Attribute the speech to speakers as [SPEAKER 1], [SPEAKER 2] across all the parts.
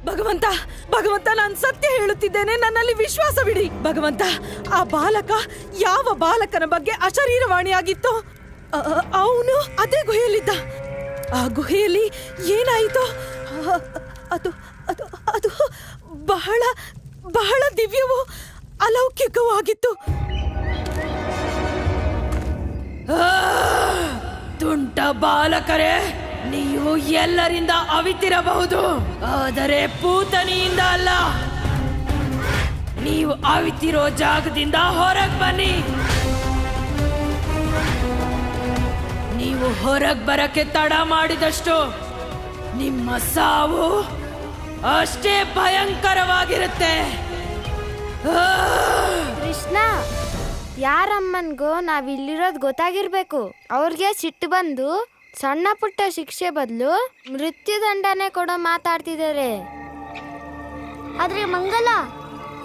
[SPEAKER 1] ಭಗವಂತ ಭಗವಂತ, ನಾನು ಸತ್ಯ ಹೇಳುತ್ತಿದ್ದೇನೆ, ನನ್ನಲ್ಲಿ ವಿಶ್ವಾಸವಿಡಿ. ಭಗವಂತ, ಆ ಬಾಲಕ ಯಾವ ಬಾಲಕನ ಬಗ್ಗೆ ಅಶರೀರವಾಣಿಯಾಗಿತ್ತೋ ಅವನು ಅದೇ ಗುಹೆಯಲ್ಲಿದ್ದ. ಆ ಗುಹೆಯಲ್ಲಿ ಏನಾಯಿತೋ ಅದು ಅದು ಅದು ಬಹಳ ಬಹಳ ದಿವ್ಯವೂ ಅಲೌಕಿಕವೂ ಆಗಿತ್ತು. ತುಂಟ ಬಾಲಕರೇ, ನೀವು ಎಲ್ಲರಿಂದ ಅವಿತಿರಬಹುದು, ಆದರೆ ಪೂತನಿಯಿಂದ ಅಲ್ಲ. ನೀವು ಅವಿತಿರೋ ಜಾಗದಿಂದ ಹೊರಗೆ ಬನ್ನಿ. ನೀವು ಹೊರಗೆ ಬರಕ್ಕೆ ತಡ ಮಾಡಿದಷ್ಟು ನಿಮ್ಮ ಸಾವು ಅಷ್ಟೇ ಭಯಂಕರವಾಗಿರುತ್ತೆ.
[SPEAKER 2] ಕೃಷ್ಣ, ಯಾರಮ್ಮನ್ಗೋ ನಾವಿಲ್ಲಿರೋದು ಗೊತ್ತಾಗಿರ್ಬೇಕು. ಅವ್ರಿಗೆ ಸಿಟ್ಟು ಬಂದು ಸಣ್ಣ ಪುಟ್ಟ ಶಿಕ್ಷೆ ಬದಲು ಮೃತ್ಯುದಂಡನೆ ಕೊಡೋ ಮಾತಾಡ್ತಿದ್ದಾರೆ.
[SPEAKER 3] ಆದ್ರೆ ಮಂಗಲ,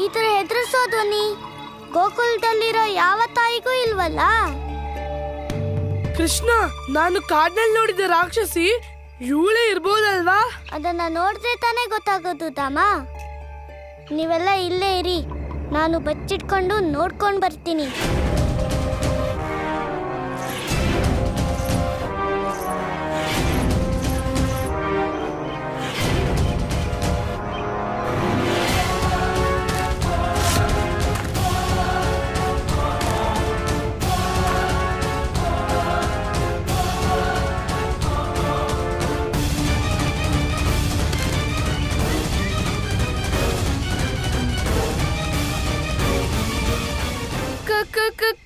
[SPEAKER 3] ಈ ತರ ಹೆದರಿಸೋ ಧ್ವನಿ ಗೋಕುಲದಲ್ಲಿರೋ ಯಾವ ತಾಯಿಗೂ ಇಲ್ವಲ್ಲ.
[SPEAKER 4] ಕೃಷ್ಣ, ನಾನು ಕಾಡ್ನಲ್ಲಿ ನೋಡಿದ ರಾಕ್ಷಸಿ ಇವಳೇ ಇರ್ಬೋದಲ್ವಾ?
[SPEAKER 3] ಅದನ್ನ ನೋಡಿದ್ರೆ ತಾನೇ ಗೊತ್ತಾಗೋದು ಧಾಮ. ನೀವೆಲ್ಲ ಇಲ್ಲೇ ಇರಿ, ನಾನು ಬಚ್ಚಿಟ್ಕೊಂಡು ನೋಡ್ಕೊಂಡು ಬರ್ತೀನಿ.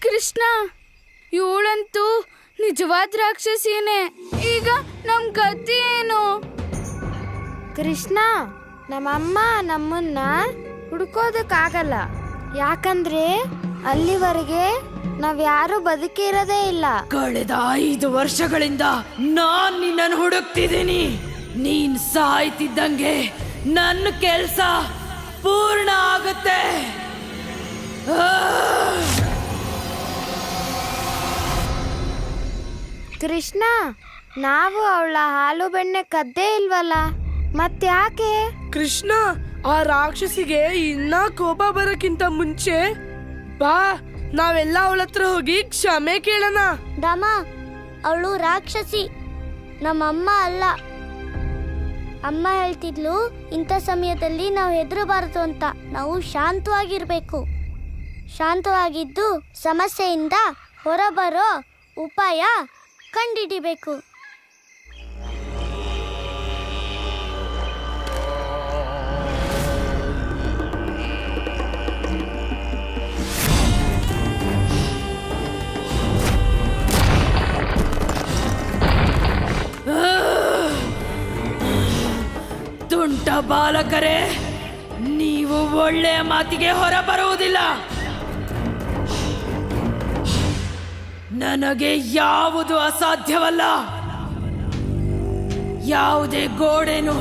[SPEAKER 2] ಕೃಷ್ಣ, ಇವಳಂತೂ ನಿಜವಾದ ರಾಕ್ಷಸಿನೇ. ಈಗ ನಮ್ ಗತಿ ಏನು? ಕೃಷ್ಣ, ನಮ್ಮಮ್ಮ ನಮ್ಮನ್ನ ಹುಡ್ಕೋದಕ್ಕಾಗಲ್ಲ. ಯಾಕಂದ್ರೆ ಅಲ್ಲಿವರೆಗೆ ನಾವ್ಯಾರು ಬದುಕಿರೋದೇ ಇಲ್ಲ.
[SPEAKER 1] ಕಳೆದ 5 ವರ್ಷಗಳಿಂದ ನಾನ್ ನಿನ್ನನ್ನು ಹುಡುಕ್ತಿದ್ದೀನಿ. ನೀನ್ ಸಾಯ್ತಿದ್ದಂಗೆ ನನ್ನ ಕೆಲ್ಸ ಪೂರ್ಣ ಆಗುತ್ತೆ.
[SPEAKER 2] ಕೃಷ್ಣ, ನಾವು ಅವಳ ಹಾಲು ಬೆಣ್ಣೆ ಕದ್ದೇ ಇಲ್ವಲ್ಲ, ಮತ್ತ್ಯಾಕೆ?
[SPEAKER 4] ಕೃಷ್ಣ, ಆ ರಾಕ್ಷಸಿಗೆ ಇನ್ನ ಕೋಪ ಬರಕ್ಕಿಂತ ಮುಂಚೆ ಬಾ, ನಾವೆಲ್ಲ ಅವಳ ಹತ್ರ ಹೋಗಿ ಕ್ಷಮೆ ಕೇಳೋಣ.
[SPEAKER 3] ಧಾಮ, ಅವಳು ರಾಕ್ಷಸಿ, ನಮ್ಮಮ್ಮ ಅಲ್ಲ. ಅಮ್ಮ ಹೇಳ್ತಿದ್ಲು, ಇಂಥ ಸಮಯದಲ್ಲಿ ನಾವು ಹೆದರಬಾರದು ಅಂತ. ನಾವು ಶಾಂತವಾಗಿರ್ಬೇಕು. ಶಾಂತವಾಗಿದ್ದು ಸಮಸ್ಯೆಯಿಂದ ಹೊರಬರೋ ಉಪಾಯ ಕಂಡಿಡಿಬೇಕು.
[SPEAKER 1] ತುಂಟ ಬಾಲಕರೇ, ನೀವು ಒಳ್ಳೆಯ ಮಾತಿಗೆ ಹೊರಬರುವುದಿಲ್ಲ. ನನಗೆ ಯಾವುದು ಅಸಾಧ್ಯವಲ್ಲ. ಯಾವುದೇ ಗೋಡೆನು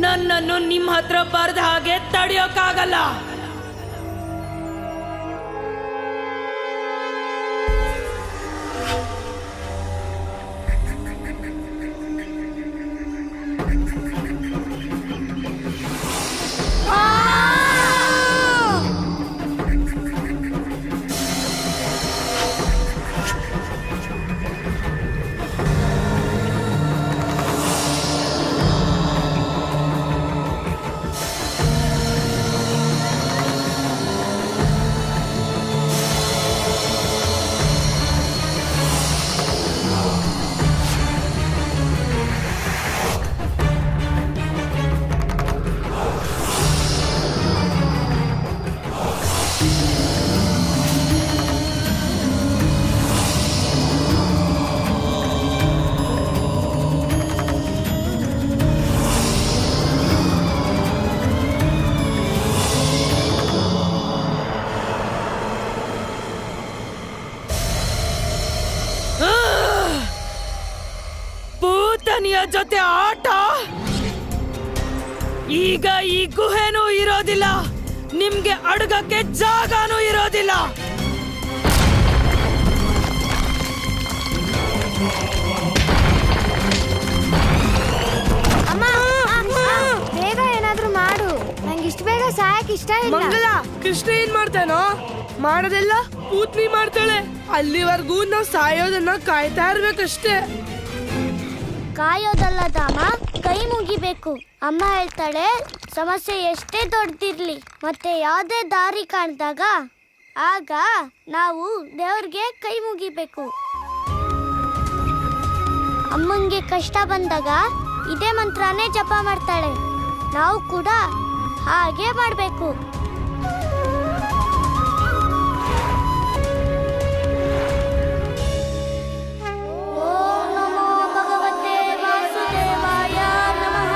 [SPEAKER 1] ನನ್ನನ್ನು ನಿಮ್ಮ ಹತ್ರ ಬರದ ಹಾಗೆ ತಡೆಯೋಕ್ಕಾಗಲ್ಲ. ಪೂತನಿಯ ಜೊತೆ ಆಟ. ಈಗ ಈ ಗುಹೆನೂ ಇರೋದಿಲ್ಲ, ನಿಮ್ಗೆ ಅಡಗಕ್ಕೆ ಜಾಗನೂ ಇರೋದಿಲ್ಲ.
[SPEAKER 2] ಬೇಗ ಏನಾದ್ರೂ ಸಾಯಕ್ ಇಷ್ಟ ಇಲ್ಲ.
[SPEAKER 4] ಮಂಗಲ, ಕೃಷ್ಣ ಏನ್ ಮಾಡ್ತಾನೋ ಮಾಡೋದೆಲ್ಲ ಪೂತ್ನಿ ಮಾಡ್ತಾಳೆ. ಅಲ್ಲಿವರೆಗೂ ನಾವ್ ಸಾಯೋದನ್ನ ಕಾಯ್ತಾ ಇರ್ಬೇಕಷ್ಟೇ.
[SPEAKER 3] ಕಾಯೋದಲ್ಲ ಧಾಮ, ಕೈ ಮುಗಿಬೇಕು. ಅಮ್ಮ ಹೇಳ್ತಾಳೆ, ಸಮಸ್ಯೆ ಎಷ್ಟೇ ದೊಡ್ಡದಿರ್ಲಿ ಮತ್ತೆ ಯಾವುದೇ ದಾರಿ ಕಾಣ್ದಾಗ ಆಗ ನಾವು ದೇವ್ರಿಗೆ ಕೈ ಮುಗಿಬೇಕು. ಅಮ್ಮಂಗೆ ಕಷ್ಟ ಬಂದಾಗ ಇದೇ ಮಂತ್ರನೇ ಜಪ ಮಾಡ್ತಾಳೆ. ನಾವು ಕೂಡ ಹಾಗೆ ಮಾಡಬೇಕು. ಓಂ ನಮೋ ಭಗವತೆ ವಾಸುದೇವಾಯ ನಮಃ.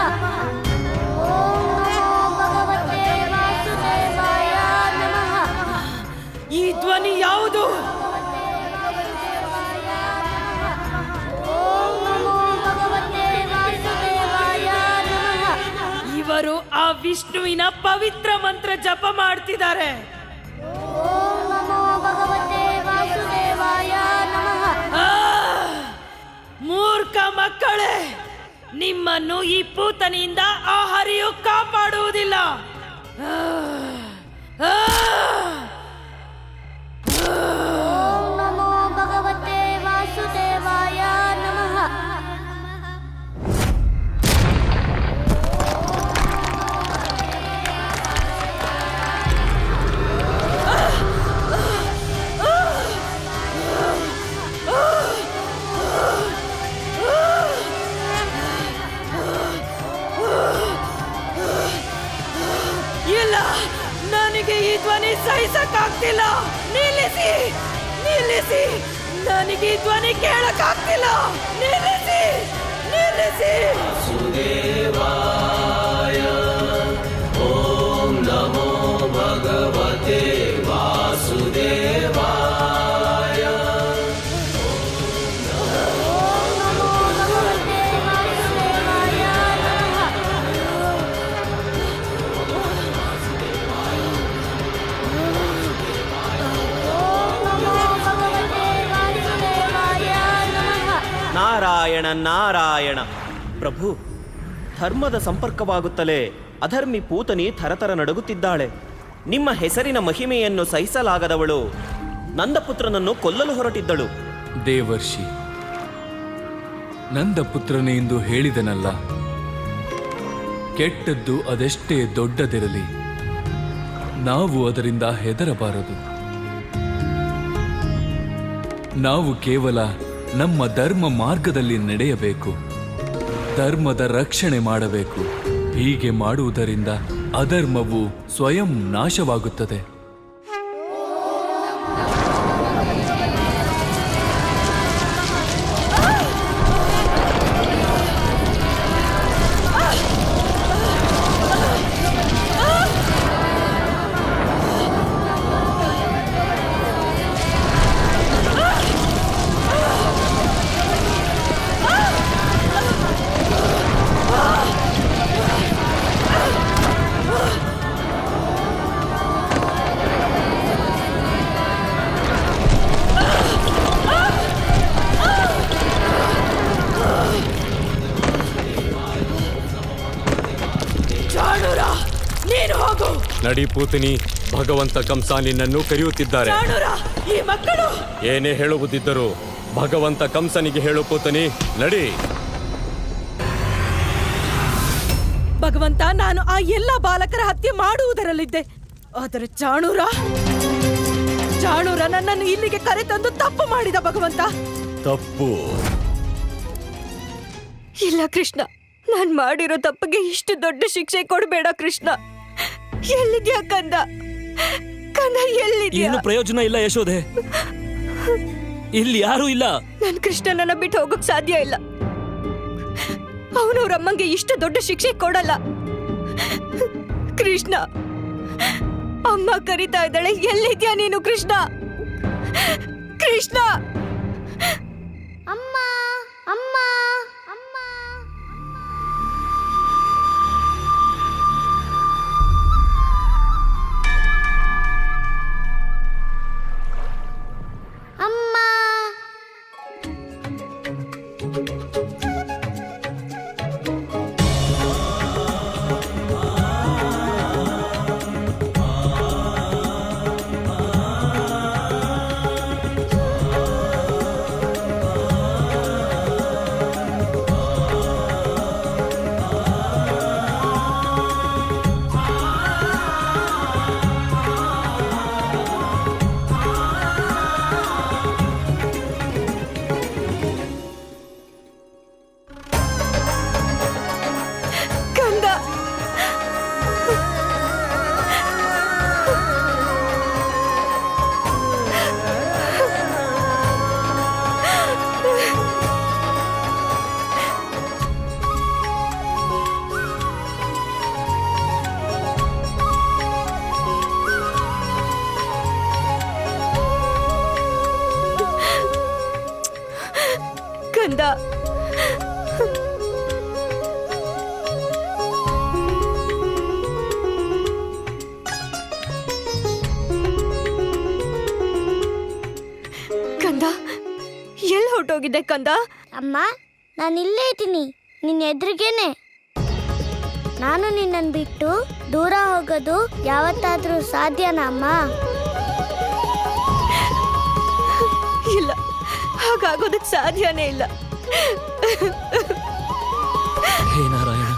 [SPEAKER 3] ಓಂ ನಮೋ ಭಗವತೆ ವಾಸುದೇವಾಯ ನಮಃ.
[SPEAKER 1] ಈ ಧ್ವನಿ ಯಾವುದು?
[SPEAKER 3] ಓಂ ನಮೋ ಭಗವತೆ ವಾಸುದೇವಾಯ ನಮಃ.
[SPEAKER 1] ಇವರು ಆ ವಿಷ್ಣುವಿನ ಪವಿತ್ರ ಮಂತ್ರ ಜಪ ಮಾಡ್ತಿದ್ದಾರೆ.
[SPEAKER 3] ಓಂ ನಮೋ ಭಗವತೆ ವಾಸುದೇವಾಯ ನಮಃ.
[SPEAKER 1] ಆ! ಮೂರ್ಖ ಮಕ್ಕಳೇ, ನಿಮ್ಮನ್ನು ಈ ಪೂತನಿಯಿಂದ ಆ ಹರಿಯು ಕಾಪಾಡುವುದಿಲ್ಲ. ಆ! ಆ!
[SPEAKER 3] ಓಂ ನಮೋ ಭಗವತೆ ವಾಸುದೇವಾಯ ನಮಃ.
[SPEAKER 1] ಇಲ್ಲ, ನನಗೆ ಈ ಧ್ವನಿ ಸಹಿಸಕ್ಕಾಗ್ತಿಲ್ಲ. ನಿಲ್ಲಿಸಿ, ನಿಲ್ಲಿಸಿ, ನನಗೆ ಈ ಧ್ವನಿ ಕೇಳಕ್ಕಾಗ್ತಿಲ್ಲ. ನಿಲ್ಲಿಸಿ, ನಿಲ್ಲಿಸಿ.
[SPEAKER 3] ಓಂ ನಮೋ ಭಗವತೆ ವಾಸುದೇವಾಯ ನಮಃ. ಓಂ ನಮೋ ಭಗವತೆ ವಾಸುದೇವಾಯ ನಮಃ.
[SPEAKER 5] ನಾರಾಯಣ ನಾರಾಯಣ. ಪ್ರಭು, ಧರ್ಮದ ಸಂಪರ್ಕವಾಗುತ್ತಲೇ ಅಧರ್ಮಿ ಪೂತನಿ ಥರಥರ ನಡುಗುತ್ತಿದ್ದಾಳೆ. ನಿಮ್ಮ ಹೆಸರಿನ ಮಹಿಮೆಯನ್ನು ಸಹಿಸಲಾಗದವಳು ನಂದಪುತ್ರನನ್ನು ಕೊಲ್ಲಲು ಹೊರಟಿದ್ದಳು.
[SPEAKER 6] ದೇವರ್ಷಿ, ನಂದಪುತ್ರನೇ ಎಂದು ಹೇಳಿದನಲ್ಲ. ಕೆಟ್ಟದ್ದು ಅದೆಷ್ಟೇ ದೊಡ್ಡದಿರಲಿ, ನಾವು ಅದರಿಂದ ಹೆದರಬಾರದು. ನಾವು ಕೇವಲ ನಮ್ಮ ಧರ್ಮ ಮಾರ್ಗದಲ್ಲಿ ನಡೆಯಬೇಕು, ಧರ್ಮದ ರಕ್ಷಣೆ ಮಾಡಬೇಕು. ಹೀಗೆ ಮಾಡುವುದರಿಂದ ಅಧರ್ಮವು ಸ್ವಯಂ ನಾಶವಾಗುತ್ತದೆ.
[SPEAKER 1] ಚಾಣೂರ, ನೀನು ಹೋಗು.
[SPEAKER 7] ನಡಿ ಪೂತನಿ, ಭಗವಂತ ಕಂಸ ನಿನ್ನನ್ನು ಕರೆಯುತ್ತಿದ್ದಾರೆ.
[SPEAKER 1] ಚಾಣೂರ, ಈ ಮಕ್ಕಳು
[SPEAKER 7] ಏನೇ ಹೇಳುವುದಿದ್ದರೂ ಭಗವಂತ ಕಂಸನಿಗೆ ಹೇಳು ಪೂತನಿ, ನಡಿ.
[SPEAKER 1] ಭಗವಂತ, ನಾನು ಆ ಎಲ್ಲ ಬಾಲಕರ ಹತ್ಯೆ ಮಾಡುವುದರಲ್ಲಿದ್ದೆ. ಆದರೆ ಚಾಣೂರ ನನ್ನನ್ನು ಇಲ್ಲಿಗೆ ಕರೆತಂದು ತಪ್ಪು ಮಾಡಿದ. ಭಗವಂತ,
[SPEAKER 7] ತಪ್ಪು
[SPEAKER 1] ಇಲ್ಲ ಕೃಷ್ಣ, ನಾನ್ ಮಾಡಿರೋ ತಪ್ಪಿಗೆ ಇಷ್ಟು ದೊಡ್ಡ ಶಿಕ್ಷೆ ಕೊಡಬೇಡ ಕೃಷ್ಣ. ಎಲ್ಲಿದ್ಯಾ ಕಂದ? ಕಂದ ಎಲ್ಲಿದ್ಯಾ?
[SPEAKER 8] ಏನು ಪ್ರಯೋಜನ ಇಲ್ಲ ಯಶೋದೆ, ಇಲ್ಲಿ ಯಾರೂ ಇಲ್ಲ.
[SPEAKER 1] ನನ್ ಕೃಷ್ಣನನ್ನ ಬಿಟ್ಟು ಹೋಗಕ್ ಸಾಧ್ಯ ಇಲ್ಲ. ಅವನವ್ರಮ್ಮಂಗೆ ಇಷ್ಟು ದೊಡ್ಡ ಶಿಕ್ಷೆ ಕೊಡಲ್ಲ. ಕೃಷ್ಣ, ಅಮ್ಮ ಕರಿತಾ ಇದ್ದಾಳೆ. ಎಲ್ಲಿದ್ಯಾ ನೀನು ಕೃಷ್ಣ? ಕೃಷ್ಣ,
[SPEAKER 3] ಅಮ್ಮ ಅಮ್ಮ ಅಮ್ಮ. ಅಮ್ಮ.
[SPEAKER 1] ಹೊರಟೋಗಿದ್ದೆ ಕಂದ?
[SPEAKER 3] ಅಮ್ಮ, ನಾನು ಇಲ್ಲೇ ಇದ್ದೀನಿ, ನಿನ್ನ ಎದುರಿಗೇನೆ. ನಾನು ನಿನ್ನನ್ನು ಬಿಟ್ಟು ದೂರ ಹೋಗೋದು ಯಾವತ್ತಾದ್ರೂ ಸಾಧ್ಯನಾ ಅಮ್ಮ?
[SPEAKER 1] ಇಲ್ಲ, ಹಾಗಾಗೋದಕ್ಕೆ ಸಾಧ್ಯನೇ ಇಲ್ಲ.
[SPEAKER 8] ಹೇ ನಾರಾಯಣ,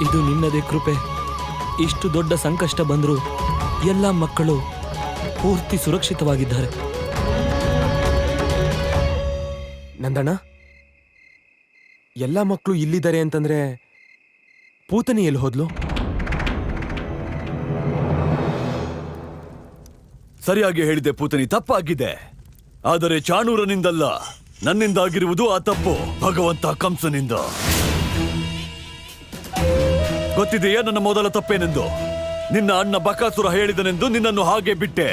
[SPEAKER 8] ಇದು ನಿನ್ನದೇ ಕೃಪೆ. ಇಷ್ಟು ದೊಡ್ಡ ಸಂಕಷ್ಟ ಬಂದರೂ ಎಲ್ಲ ಮಕ್ಕಳು ಪೂರ್ತಿ ಸುರಕ್ಷಿತವಾಗಿದ್ದಾರೆ.
[SPEAKER 9] ನಂದಣ್ಣ, ಎಲ್ಲ ಮಕ್ಕಳು ಇಲ್ಲಿದ್ದಾರೆ ಅಂತಂದ್ರೆ ಪೂತನಿ ಎಲ್ಲಿ ಹೋದ್ಲು?
[SPEAKER 10] ಸರಿಯಾಗಿ ಹೇಳಿದೆ ಪೂತನಿ, ತಪ್ಪಾಗಿದೆ. ಆದರೆ ಚಾಣೂರನಿಂದಲ್ಲ, ನನ್ನಿಂದಾಗಿರುವುದು ಆ ತಪ್ಪು, ಭಗವಂತ ಕಂಸನಿಂದ. ಗೊತ್ತಿದೆಯೇ ನನ್ನ ಮೊದಲ ತಪ್ಪೇನೆಂದು? ನಿನ್ನ ಅಣ್ಣ ಬಕಾಸುರ ಹೇಳಿದನೆಂದು ನಿನ್ನನ್ನು ಹಾಗೆ ಬಿಟ್ಟೆ.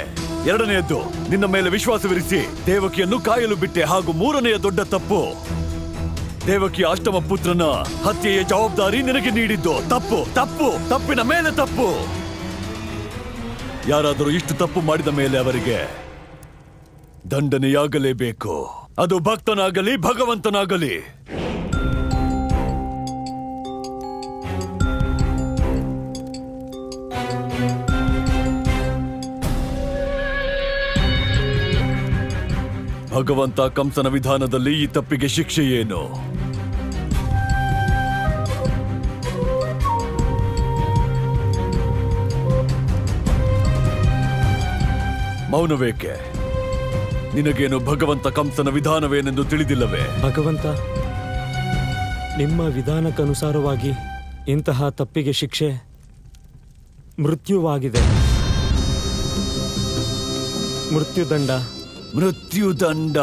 [SPEAKER 10] ಎರಡನೆಯದ್ದು, ನಿನ್ನ ಮೇಲೆ ವಿಶ್ವಾಸವಿರಿಸಿ ದೇವಕಿಯನ್ನು ಕಾಯಲು ಬಿಟ್ಟೆ. ಹಾಗೂ ಮೂರನೆಯ ದೊಡ್ಡ ತಪ್ಪು, ದೇವಕಿಯ ಅಷ್ಟಮ ಪುತ್ರನ ಹತ್ಯೆಯ ಜವಾಬ್ದಾರಿ ನಿನಗೆ ನೀಡಿದ್ದು. ತಪ್ಪು, ತಪ್ಪು, ತಪ್ಪಿನ ಮೇಲೆ ತಪ್ಪು. ಯಾರಾದರೂ ಇಷ್ಟು ತಪ್ಪು ಮಾಡಿದ ಮೇಲೆ ಅವರಿಗೆ ದಂಡನೆಯಾಗಲೇಬೇಕು. ಅದು ಭಕ್ತನಾಗಲಿ ಭಗವಂತನಾಗಲಿ. ಭಗವಂತ ಕಂಸನ ವಿಧಾನದಲ್ಲಿ ಈ ತಪ್ಪಿಗೆ ಶಿಕ್ಷೆ ಏನು? ಮೌನವೇಕೆ? ನಿನಗೇನು ಭಗವಂತ ಕಂಸನ ವಿಧಾನವೇನೆಂದು ತಿಳಿದಿಲ್ಲವೇ?
[SPEAKER 8] ಭಗವಂತ, ನಿಮ್ಮ ವಿಧಾನಕ್ಕನುಸಾರವಾಗಿ ಇಂತಹ ತಪ್ಪಿಗೆ ಶಿಕ್ಷೆ ಮೃತ್ಯುವಾಗಿದೆ. ಮೃತ್ಯುದಂಡ.
[SPEAKER 10] ಮೃತ್ಯುದಂಡ,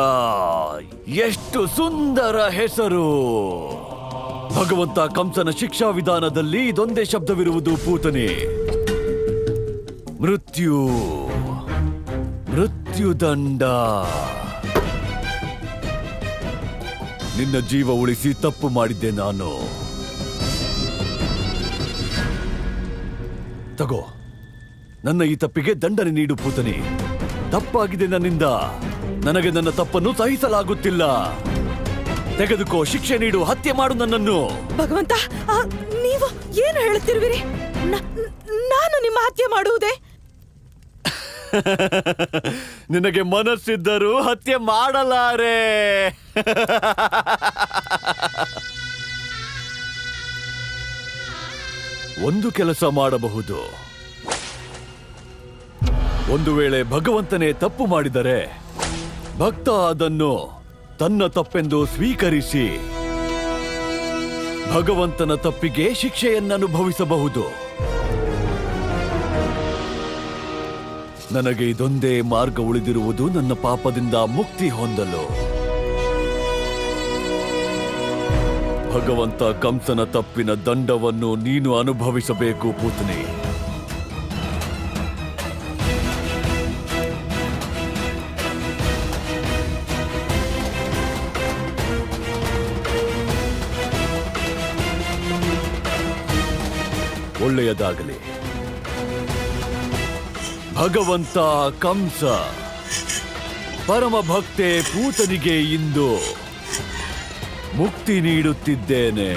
[SPEAKER 10] ಎಷ್ಟು ಸುಂದರ ಹೆಸರು! ಭಗವಂತ ಕಂಸನ ಶಿಕ್ಷಾ ವಿಧಾನದಲ್ಲಿ ಇದೊಂದೇ ಶಬ್ದವಿರುವುದು ಪೂತನೆ. ಮೃತ್ಯು, ಮೃತ್ಯುದಂಡ. ನಿನ್ನ ಜೀವ ಉಳಿಸಿ ತಪ್ಪು ಮಾಡಿದ್ದೆ ನಾನು. ತಗೋ, ನನ್ನ ಈ ತಪ್ಪಿಗೆ ದಂಡನೆ ನೀಡು ಪೂತನಿ. ತಪ್ಪಾಗಿದೆ ನನ್ನಿಂದ. ನನಗೆ ನನ್ನ ತಪ್ಪನ್ನು ಸಹಿಸಲಾಗುತ್ತಿಲ್ಲ. ತೆಗೆದುಕೋ, ಶಿಕ್ಷೆ ನೀಡು, ಹತ್ಯೆ ಮಾಡು ನನ್ನನ್ನು.
[SPEAKER 1] ಭಗವಂತ, ನೀವು ಏನು ಹೇಳುತ್ತಿರುವಿರಿ? ನಾನು ನಿಮ್ಮ ಹತ್ಯೆ ಮಾಡುವುದೇ?
[SPEAKER 10] ನಿನಗೆ ಮನಸ್ಸಿದ್ದರೂ ಹತ್ಯೆ ಮಾಡಲಾರೆ. ಒಂದು ಕೆಲಸ ಮಾಡಬಹುದು. ಒಂದು ವೇಳೆ ಭಗವಂತನೇ ತಪ್ಪು ಮಾಡಿದರೆ ಭಕ್ತ ಅದನ್ನು ತನ್ನ ತಪ್ಪೆಂದು ಸ್ವೀಕರಿಸಿ ಭಗವಂತನ ತಪ್ಪಿಗೆ ಶಿಕ್ಷೆಯನ್ನನುಭವಿಸಬಹುದು. ನನಗೆ ಇದೊಂದೇ ಮಾರ್ಗ ಉಳಿದಿರುವುದು, ನನ್ನ ಪಾಪದಿಂದ ಮುಕ್ತಿ ಹೊಂದಲು. ಭಗವಂತ ಕಂಸನ ತಪ್ಪಿನ ದಂಡವನ್ನು ನೀನು ಅನುಭವಿಸಬೇಕು ಪುತ್ನಿ. ಒಳ್ಳೆಯದಾಗಲಿ. ಭಗವಂತ ಕಂಸ ಪರಮ ಭಕ್ತೆ ಪೂತನಿಗೆ ಇಂದು ಮುಕ್ತಿ ನೀಡುತ್ತಿದ್ದೇನೆ.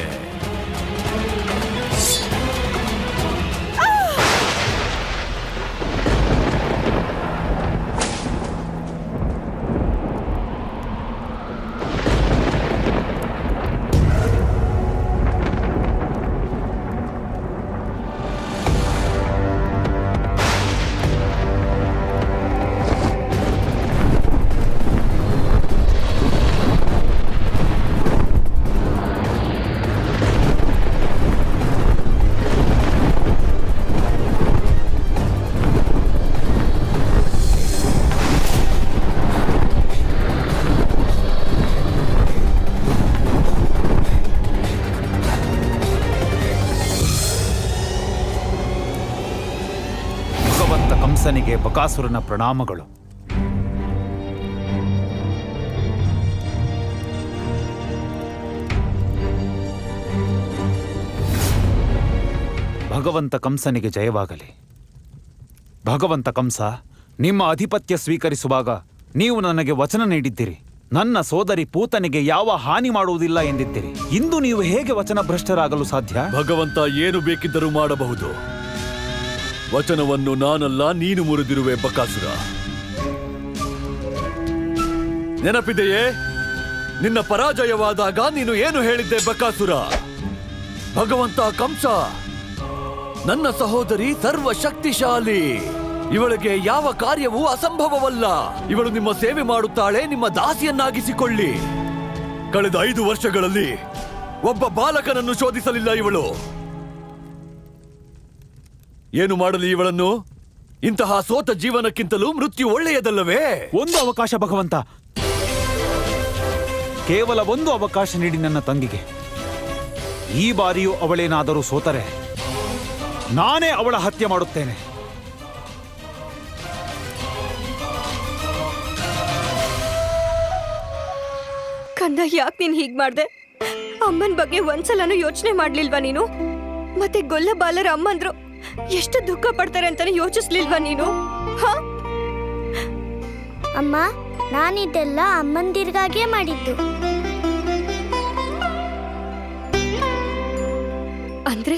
[SPEAKER 11] ಕಂಸನಿಗೆ ಬಕಾಸುರನ ಪ್ರಣಾಮಗಳು. ಭಗವಂತ ಕಂಸನಿಗೆ ಜಯವಾಗಲಿ. ಭಗವಂತ ಕಂಸ, ನಿಮ್ಮ ಅಧಿಪತ್ಯ ಸ್ವೀಕರಿಸುವಾಗ ನೀವು ನನಗೆ ವಚನ ನೀಡಿದ್ದೀರಿ. ನನ್ನ ಸೋದರಿ ಪೂತನಿಗೆ ಯಾವ ಹಾನಿ ಮಾಡುವುದಿಲ್ಲ ಎಂದಿದ್ದೀರಿ. ಇಂದು ನೀವು ಹೇಗೆ ವಚನ ಭ್ರಷ್ಟರಾಗಲು ಸಾಧ್ಯ?
[SPEAKER 10] ಭಗವಂತ ಏನು ಬೇಕಿದ್ದರೂ ಮಾಡಬಹುದು. ವಚನವನ್ನು ನಾನಲ್ಲ, ನೀನು ಮುರಿದಿರುವೆ ಬಕಾಸುರ. ನೆನಪಿದೆಯೇ? ನಿನ್ನ ಪರಾಜಯವಾದಾಗ ನೀನು ಏನು ಹೇಳಿದ್ದೆ ಬಕಾಸುರ? ಭಗವಂತ ಕಂಸ, ನನ್ನ ಸಹೋದರಿ ಸರ್ವಶಕ್ತಿಶಾಲಿ, ಇವಳಿಗೆ ಯಾವ ಕಾರ್ಯವೂ ಅಸಂಭವವಲ್ಲ. ಇವಳು ನಿಮ್ಮ ಸೇವೆ ಮಾಡುತ್ತಾಳೆ, ನಿಮ್ಮ ದಾಸಿಯನ್ನಾಗಿಸಿಕೊಳ್ಳಿ. ಕಳೆದ 5 ವರ್ಷಗಳಲ್ಲಿ ಒಬ್ಬ ಬಾಲಕನನ್ನು ಶೋಧಿಸಲಿಲ್ಲ ಇವಳು. ಏನು ಮಾಡಲಿ ಇವಳನ್ನು? ಇಂತಹ ಸೋತ ಜೀವನಕ್ಕಿಂತಲೂ ಮೃತ್ಯು ಒಳ್ಳೆಯದಲ್ಲವೇ?
[SPEAKER 11] ಒಂದು ಅವಕಾಶ ಭಗವಂತ, ಕೇವಲ ಒಂದು ಅವಕಾಶ ನೀಡಿ ನನ್ನ ತಂಗಿಗೆ. ಈ ಬಾರಿಯೂ ಅವಳೇನಾದರೂ ಸೋತರೆ ನಾನೇ ಅವಳ ಹತ್ಯೆ ಮಾಡುತ್ತೇನೆ.
[SPEAKER 1] ಕಂದ, ಯಾಕೆ ನೀನ್ ಹೀಗ್ ಮಾಡ್ದೆ? ಅಮ್ಮನ ಬಗ್ಗೆ ಒಂದ್ಸಲನೂ ಯೋಚನೆ ಮಾಡ್ಲಿಲ್ವಾ ನೀನು? ಮತ್ತೆ ಗೊಲ್ಲ ಬಾಲರ ಅಮ್ಮಂದ್ರು ಎಷ್ಟು ದುಃಖ ಪಡ್ತಾರೆ ಅಂತಾನೆ ಯೋಚಿಸ್ಲಿಲ್ವಾ ನೀನು? ಹಾ?
[SPEAKER 3] ಅಮ್ಮ, ನಾನಿದೆಲ್ಲ ಅಮ್ಮಂದಿರ್ಗಾಗೇ ಮಾಡಿದ್ದು.
[SPEAKER 1] ಅಂದ್ರೆ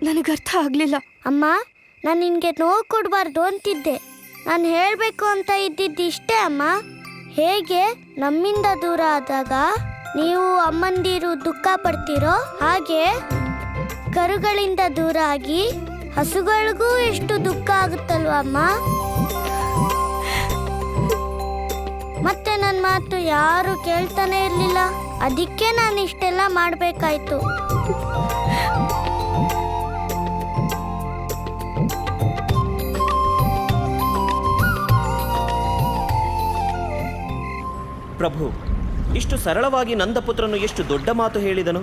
[SPEAKER 1] ನನಗರ್ಥ ಆಗ್ಲಿಲ್ಲ.
[SPEAKER 3] ಅಮ್ಮ, ನಾನು ನಿನ್ಗೆ ನೋವು ಕೊಡಬಾರ್ದು ಅಂತಿದ್ದೆ. ನಾನು ಹೇಳಬೇಕು ಅಂತ ಇದ್ದಿದ್ದು ಇಷ್ಟೇ ಅಮ್ಮ. ಹೇಗೆ ನಮ್ಮಿಂದ ದೂರ ಆದಾಗ ನೀವು ಅಮ್ಮಂದಿರು ದುಃಖ ಪಡ್ತೀರೋ, ಹಾಗೆ ಕರುಗಳಿಂದ ದೂರ ಆಗಿ ಹಸುಗಳಿಗೂ ಎಷ್ಟು ದುಃಖ ಆಗುತ್ತಲ್ವ ಅಮ್ಮ. ಮತ್ತೆ ನನ್ನ ಮಾತು ಯಾರು ಕೇಳ್ತಾನೆ ಇರಲಿಲ್ಲ. ಅದಕ್ಕೆ ನಾನು ಇಷ್ಟೆಲ್ಲ ಮಾಡಬೇಕಾಯ್ತು.
[SPEAKER 5] ಪ್ರಭು, ಇಷ್ಟು ಸರಳವಾಗಿ ನಂದಪುತ್ರನು ಎಷ್ಟು ದೊಡ್ಡ ಮಾತು ಹೇಳಿದನು.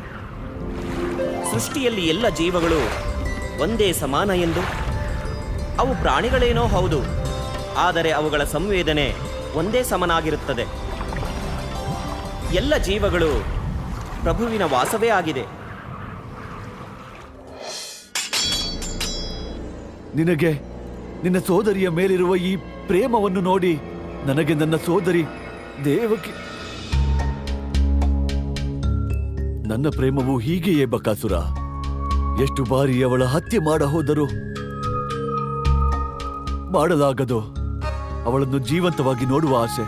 [SPEAKER 5] ಸೃಷ್ಟಿಯಲ್ಲಿ ಎಲ್ಲ ಜೀವಗಳು ಒಂದೇ ಸಮಾನ ಎಂದು. ಅವು ಪ್ರಾಣಿಗಳೇನೋ ಹೌದು, ಆದರೆ ಅವುಗಳ ಸಂವೇದನೆ ಒಂದೇ ಸಮನಾಗಿರುತ್ತದೆ. ಎಲ್ಲ ಜೀವಗಳು ಪ್ರಭುವಿನ ವಾಸವೇ ಆಗಿದೆ.
[SPEAKER 10] ನಿನಗೆ ನಿನ್ನ ಸೋದರಿಯ ಮೇಲಿರುವ ಈ ಪ್ರೇಮವನ್ನು ನೋಡಿ ನನಗೆ ನನ್ನ ಸೋದರಿ ದೇವಕಿ, ನನ್ನ ಪ್ರೇಮವು ಹೀಗೆಯೇ ಬಕಾಸುರ. ಎಷ್ಟು ಬಾರಿ ಅವಳ ಹತ್ಯೆ ಮಾಡ ಹೋದರೂ ಮಾಡಲಾಗದು. ಅವಳನ್ನು ಜೀವಂತವಾಗಿ ನೋಡುವ ಆಸೆ.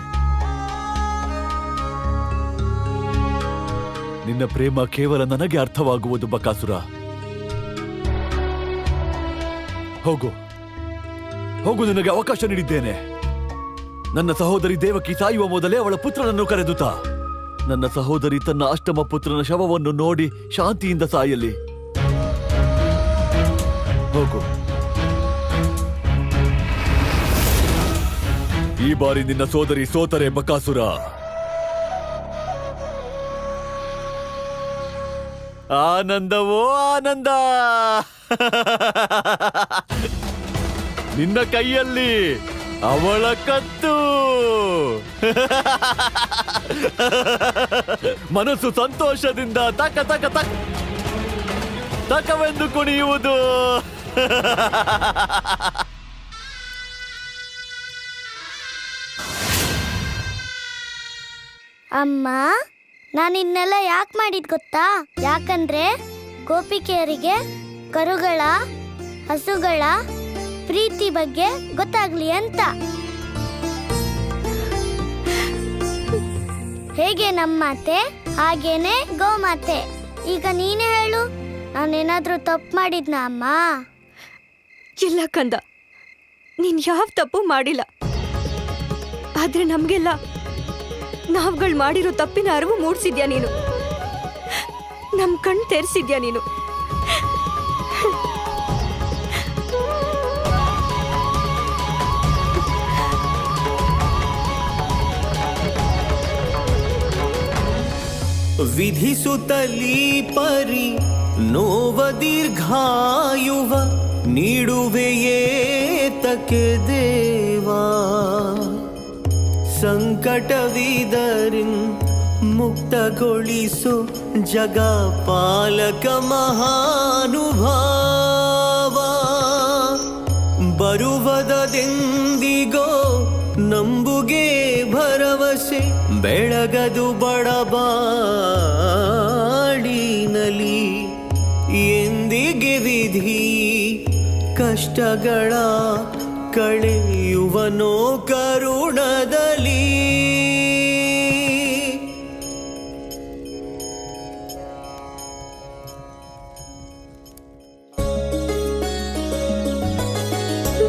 [SPEAKER 10] ನಿನ್ನ ಪ್ರೇಮ ಕೇವಲ ನನಗೆ ಅರ್ಥವಾಗುವುದು ಬಕಾಸುರ. ಹೋಗು ಹೋಗು, ನಿನಗೆ ಅವಕಾಶ ನೀಡಿದ್ದೇನೆ. ನನ್ನ ಸಹೋದರಿ ದೇವಕಿ ಸಾಯುವ ಮೊದಲೇ ಅವಳ ಪುತ್ರನನ್ನು ಕರೆದುತ. ನನ್ನ ಸಹೋದರಿ ತನ್ನ ಅಷ್ಟಮ ಪುತ್ರನ ಶವವನ್ನು ನೋಡಿ ಶಾಂತಿಯಿಂದ ಸಾಯಲಿ. ಹೋಗು. ಈ ಬಾರಿ ನಿನ್ನ ಸೋದರಿ ಸೋತರೆ ಬಕಾಸುರ. ಆನಂದವೋ ಆನಂದ. ನಿನ್ನ ಕೈಯಲ್ಲಿ ಅವಳ ಕತ್ತು. ಮನಸ್ಸು ಸಂತೋಷದಿಂದ ತಕ ತಕ ತಕ ತಕವೆಂದು ಕುಣಿಯುವುದು.
[SPEAKER 3] ಅಮ್ಮ, ನಾನು ಇನ್ನೆಲ್ಲ ಯಾಕೆ ಮಾಡಿದ್ ಗೊತ್ತಾ? ಯಾಕಂದ್ರೆ ಗೋಪಿಕೆಯರಿಗೆ ಕರುಗಳ ಹಸುಗಳ ಪ್ರೀತಿ ಬಗ್ಗೆ ಗೊತ್ತಾಗ್ಲಿ ಅಂತ. ಹೇಗೆ ನಮ್ಮಾತೆ ಹಾಗೇನೆ ಗೋಮಾತೆ. ಈಗ ನೀನೇ ಹೇಳು, ನಾನೇನಾದ್ರೂ ತಪ್ಪು ಮಾಡಿದ್ನ ಅಮ್ಮ?
[SPEAKER 1] ಇಲ್ಲ ಕಂದ, ನೀನ್ ಯಾವ ತಪ್ಪು ಮಾಡಿಲ್ಲ. ಆದ್ರೆ ನಮ್ಗೆಲ್ಲ ನಾವ್ಗಳು ಮಾಡಿರೋ ತಪ್ಪಿನ ಅರಿವು ಮೂಡಿಸಿದ್ಯಾ ನೀನು. ನಮ್ ಕಣ್ ತೆರೆಸಿದ್ಯಾ ನೀನು.
[SPEAKER 5] ವಿಧಿಸುತ್ತಲೀ ಪರಿ ನೋವ ದೀರ್ಘಾಯುವ ನೀಡುವೆಯೇತಕ್ಕೆ ದೇವಾ. ಸಂಕಟವಿದರಿನ್ ಮುಕ್ತಗೊಳಿಸು ಜಗಪಾಲಕ ಮಹಾನುಭಾವ. ಬರುವದೆಂದಿಗೋ ನಂಬುಗೆ ಭರವಸೆ
[SPEAKER 12] ತೆಗದು ಬಡಬಾಡಿನಲಿ ಎಂದಿಗೆ ವಿಧಿ ಕಷ್ಟಗಳ ಕಳೆಯುವನೋ ಕರುಣದಲ್ಲಿ.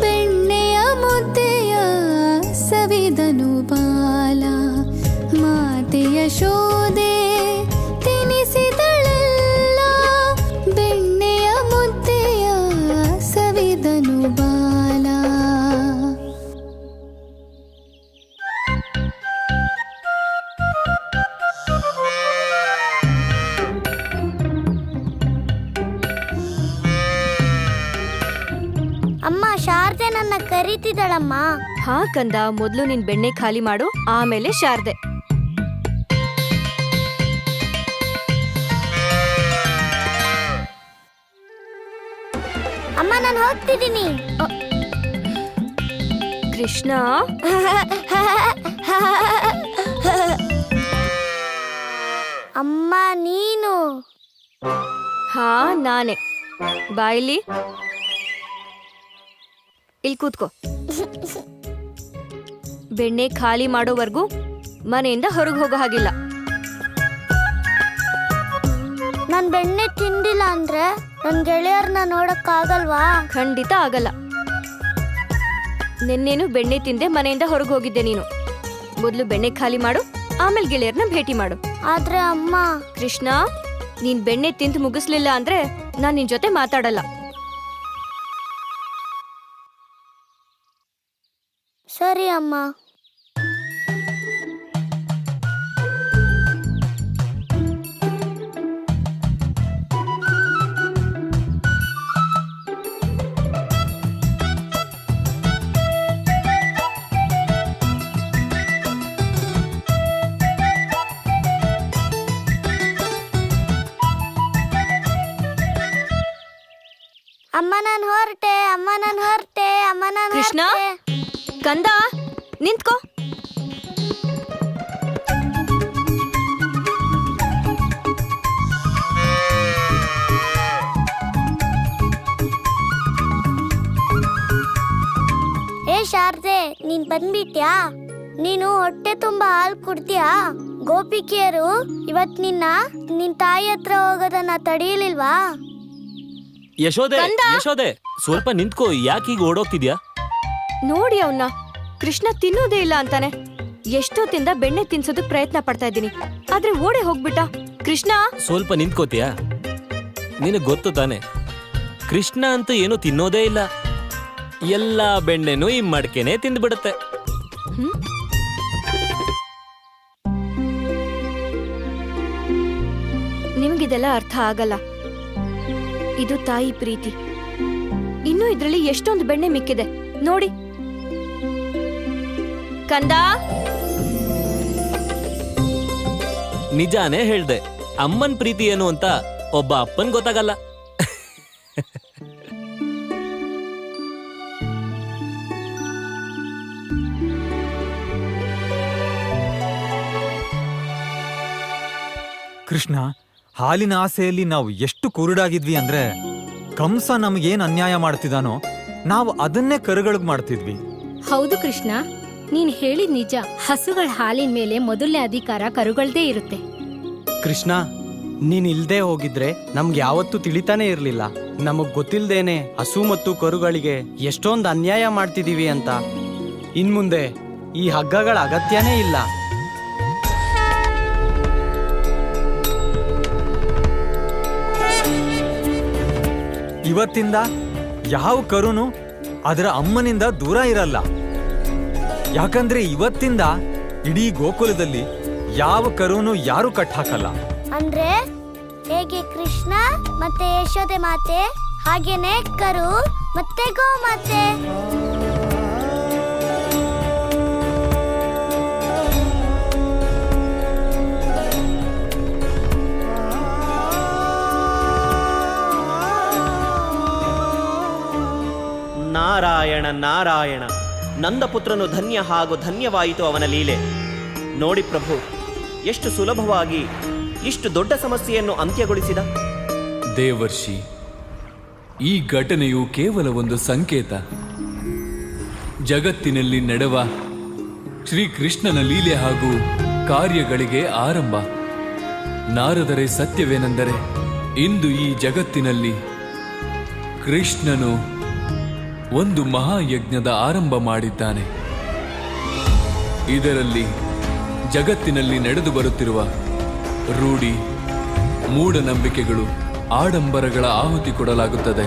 [SPEAKER 2] ಬೆಣ್ಣೆಯ ಮುದ್ದೆಯ ಸವಿದನು ಬಾಲ ಮಾತೆಯ ಶೋದೆ ತಿನಿಸಿದಳೆಲ್ಲ. ಬೆಣ್ಣೆಯ ಮುದ್ದೆಯ ಸವಿದನು ಬಾಲ.
[SPEAKER 3] ಅಮ್ಮ, ಶಾರದೆ ನನ್ನ ಕರೀತಿದ್ದಳಮ್ಮ.
[SPEAKER 1] ಹಾ ಕಂದ, ಮೊದ್ಲು ನಿನ್ ಬೆಣ್ಣೆ ಖಾಲಿ ಮಾಡು, ಆಮೇಲೆ ಶಾರದೆ.
[SPEAKER 3] ಅಮ್ಮ, ನಾನು ಹೋಗ್ತಿದ್ದೀನಿ.
[SPEAKER 1] ಕೃಷ್ಣ,
[SPEAKER 3] ಅಮ್ಮ ನೀನು.
[SPEAKER 1] ಹಾ ನಾನೇ. ಬಾಯಿಲಿ ಇಲ್ಲಿ ಕೂತ್ಕೋ. ಬೆಣ್ಣೆ ಖಾಲಿ ಮಾಡೋವರೆಗೂ ಮನೆಯಿಂದ ಹೊರಗೆ ಹೋಗೋ ಹಾಗಿಲ್ಲ.
[SPEAKER 3] ನಾನ್ ಬೆಣ್ಣೆ ತಿಂದಿಲ್ಲ ಅಂದ್ರೆ ನನ್ ಗೆಳೆಯರ್ನ ನೋಡಕ್ಕಾಗಲ್ವಾ?
[SPEAKER 1] ಖಂಡಿತ ಆಗಲ್ಲ. ನಿನ್ನೇನು ಬೆಣ್ಣೆ ತಿಂದೆ ಮನೆಯಿಂದ ಹೊರಗೆ ಹೋಗಿದ್ದೆ ನೀನು. ಮೊದಲು ಬೆಣ್ಣೆ ಖಾಲಿ ಮಾಡು, ಆಮೇಲೆ ಗೆಳೆಯರ್ನ ಭೇಟಿ ಮಾಡು.
[SPEAKER 3] ಆದ್ರೆ ಅಮ್ಮ.
[SPEAKER 1] ಕೃಷ್ಣ, ನೀನ್ ಬೆಣ್ಣೆ ತಿಂದು ಮುಗಿಸ್ಲಿಲ್ಲ ಅಂದ್ರೆ ನಾನ್ ನಿನ್ ಜೊತೆ ಮಾತಾಡಲ್ಲ.
[SPEAKER 3] ಸರಿ ಅಮ್ಮ. ಅಮ್ಮ ನಾನು ಹೊರಟೆ, ಅಮ್ಮ ನಾನು ಹೊರಟೆ, ಅಮ್ಮ ನಾನು
[SPEAKER 1] ಕೃಷ್ಣ, ಕಂದ ನಿಂತ್ಕೋ.
[SPEAKER 3] ಏ ಶಾರದೆ, ನೀನ್ ಬಂದ್ಬಿಟ್ಯಾ? ನೀನು ಹೊಟ್ಟೆ ತುಂಬಾ ಹಾಲು ಕುಡ್ತೀಯಾ? ಗೋಪಿಕೆಯರು ಇವತ್ ನಿನ್ ತಾಯಿ ಹತ್ರ ಹೋಗೋದನ್ನ ತಡೆಯಲಿಲ್ವಾ?
[SPEAKER 8] ಯಶೋದೆ, ಯಶೋದೆ, ಸ್ವಲ್ಪ ನಿಂತ್ಕೋ. ಯಾಕೀಗ ಓಡೋಗ್ತಿದ್ಯಾ?
[SPEAKER 1] ನೋಡಿ ಅವನ್ನ, ಕೃಷ್ಣ ತಿನ್ನೋದೇ ಇಲ್ಲ ಅಂತಾನೆ. ಎಷ್ಟೊತ್ತಿಂದ ಬೆಣ್ಣೆ ತಿನ್ಸೋದಕ್ ಪ್ರಯತ್ನ ಪಡ್ತಾ ಇದ್ದೀನಿ, ಆದ್ರೆ ಓಡೆ ಹೋಗ್ಬಿಟ್ಟ. ಕೃಷ್ಣ,
[SPEAKER 8] ಸ್ವಲ್ಪ ನಿಂತ್ಕೋತೀಯಾ? ನಿನಗ್ ಗೊತ್ತು ತಾನೆ, ಕೃಷ್ಣ ಅಂತೂ ಏನು ತಿನ್ನೋದೇ ಇಲ್ಲ. ಎಲ್ಲಾ ಬೆಣ್ಣೆನೂ ಈ ಮಡ್ಕೆನೆ ತಿಂದ್ಬಿಡುತ್ತೆ.
[SPEAKER 1] ನಿಮ್ಗಿದೆಲ್ಲ ಅರ್ಥ ಆಗಲ್ಲ. ಇದು ತಾಯಿ ಪ್ರೀತಿ. ಇನ್ನು ಇದ್ರಲ್ಲಿ ಎಷ್ಟೊಂದು ಬೆಣ್ಣೆ ಮಿಕ್ಕಿದೆ ನೋಡಿ. ಕಂದ,
[SPEAKER 8] ನಿಜಾನೇ ಹೇಳ್ದೆ, ಅಮ್ಮನ್ ಪ್ರೀತಿ ಏನು ಅಂತ ಒಬ್ಬ ಅಪ್ಪನ್ ಗೊತ್ತಾಗಲ್ಲ.
[SPEAKER 11] ಕೃಷ್ಣ, ಹಾಲಿನ ಆಸೆಯಲ್ಲಿ ನಾವು ಎಷ್ಟು ಕುರುಡಾಗಿದ್ವಿ ಅಂದ್ರೆ ಕಂಸ ನಮಗೇನ್ ಅನ್ಯಾಯ ಮಾಡ್ತಿದ್ದಾನೋ ನಾವು ಅದನ್ನೇ ಕರುಗಳಿಗೆ ಮಾಡ್ತಿದ್ವಿ.
[SPEAKER 13] ಹೌದು ಕೃಷ್ಣ, ನೀನ್ ಹೇಳಿದ್ ನಿಜ. ಹಸುಗಳ ಹಾಲಿನ ಮೇಲೆ ಮೊದಲನೇ ಅಧಿಕಾರ ಕರುಗಳದೇ ಇರುತ್ತೆ.
[SPEAKER 12] ಕೃಷ್ಣ, ನೀನ್ ಇಲ್ದೇ ಹೋಗಿದ್ರೆ ನಮ್ಗೆ ಯಾವತ್ತೂ ತಿಳಿತಾನೆ ಇರ್ಲಿಲ್ಲ. ನಮಗ್ ಗೊತ್ತಿಲ್ದೇನೆ ಹಸು ಮತ್ತು ಕರುಗಳಿಗೆ ಎಷ್ಟೊಂದು ಅನ್ಯಾಯ ಮಾಡ್ತಿದೀವಿ ಅಂತ. ಇನ್ಮುಂದೆ ಈ ಹಗ್ಗಗಳ ಅಗತ್ಯನೇ ಇಲ್ಲ.
[SPEAKER 11] ಇವತ್ತಿಂದ ಯಾವ ಕರುನು ಅದರ ಅಮ್ಮನಿಂದ ದೂರ ಇರಲ್ಲ. ಯಾಕಂದ್ರೆ ಇವತ್ತಿಂದ ಇಡೀ ಗೋಕುಲದಲ್ಲಿ ಯಾವ ಕರುನು ಯಾರು ಕಟ್ ಹಾಕಲ್ಲ.
[SPEAKER 3] ಅಂದ್ರೆ ಹೇಗೆ ಕೃಷ್ಣ ಮತ್ತೆ ಯಶೋದೆ ಮಾತೆ, ಹಾಗೇನೆ ಕರು ಮತ್ತೆ ಗೋ ಮಾತೆ.
[SPEAKER 5] ನಾರಾಯಣ ನಾರಾಯಣ, ನಂದಪುತ್ರನು ಧನ್ಯ ಹಾಗೂ ಧನ್ಯವಾಯಿತು ಅವನ ಲೀಲೆ. ನೋಡಿ ಪ್ರಭು, ಎಷ್ಟು ಸುಲಭವಾಗಿ ಇಷ್ಟು ದೊಡ್ಡ ಸಮಸ್ಯೆಯನ್ನು ಅಂತ್ಯಗೊಳಿಸಿದ.
[SPEAKER 6] ದೇವರ್ಷಿ, ಈ ಘಟನೆಯು ಕೇವಲ ಒಂದು ಸಂಕೇತ. ಜಗತ್ತಿನಲ್ಲಿ ನಡೆವ ಶ್ರೀಕೃಷ್ಣನ ಲೀಲೆ ಹಾಗೂ ಕಾರ್ಯಗಳಿಗೆ ಆರಂಭ. ನಾರದರೆ ಸತ್ಯವೇನೆಂದರೆ ಇಂದು ಈ ಜಗತ್ತಿನಲ್ಲಿ ಕೃಷ್ಣನು ಒಂದು ಮಹಾಯಜ್ಞದ ಆರಂಭ ಮಾಡಿದ್ದಾನೆ. ಇದರಲ್ಲಿ ಜಗತ್ತಿನಲ್ಲಿ ನಡೆದು ಬರುತ್ತಿರುವ ರೂಢಿ, ಮೂಢನಂಬಿಕೆಗಳು, ಆಡಂಬರಗಳ ಆಹುತಿ ಕೊಡಲಾಗುತ್ತದೆ.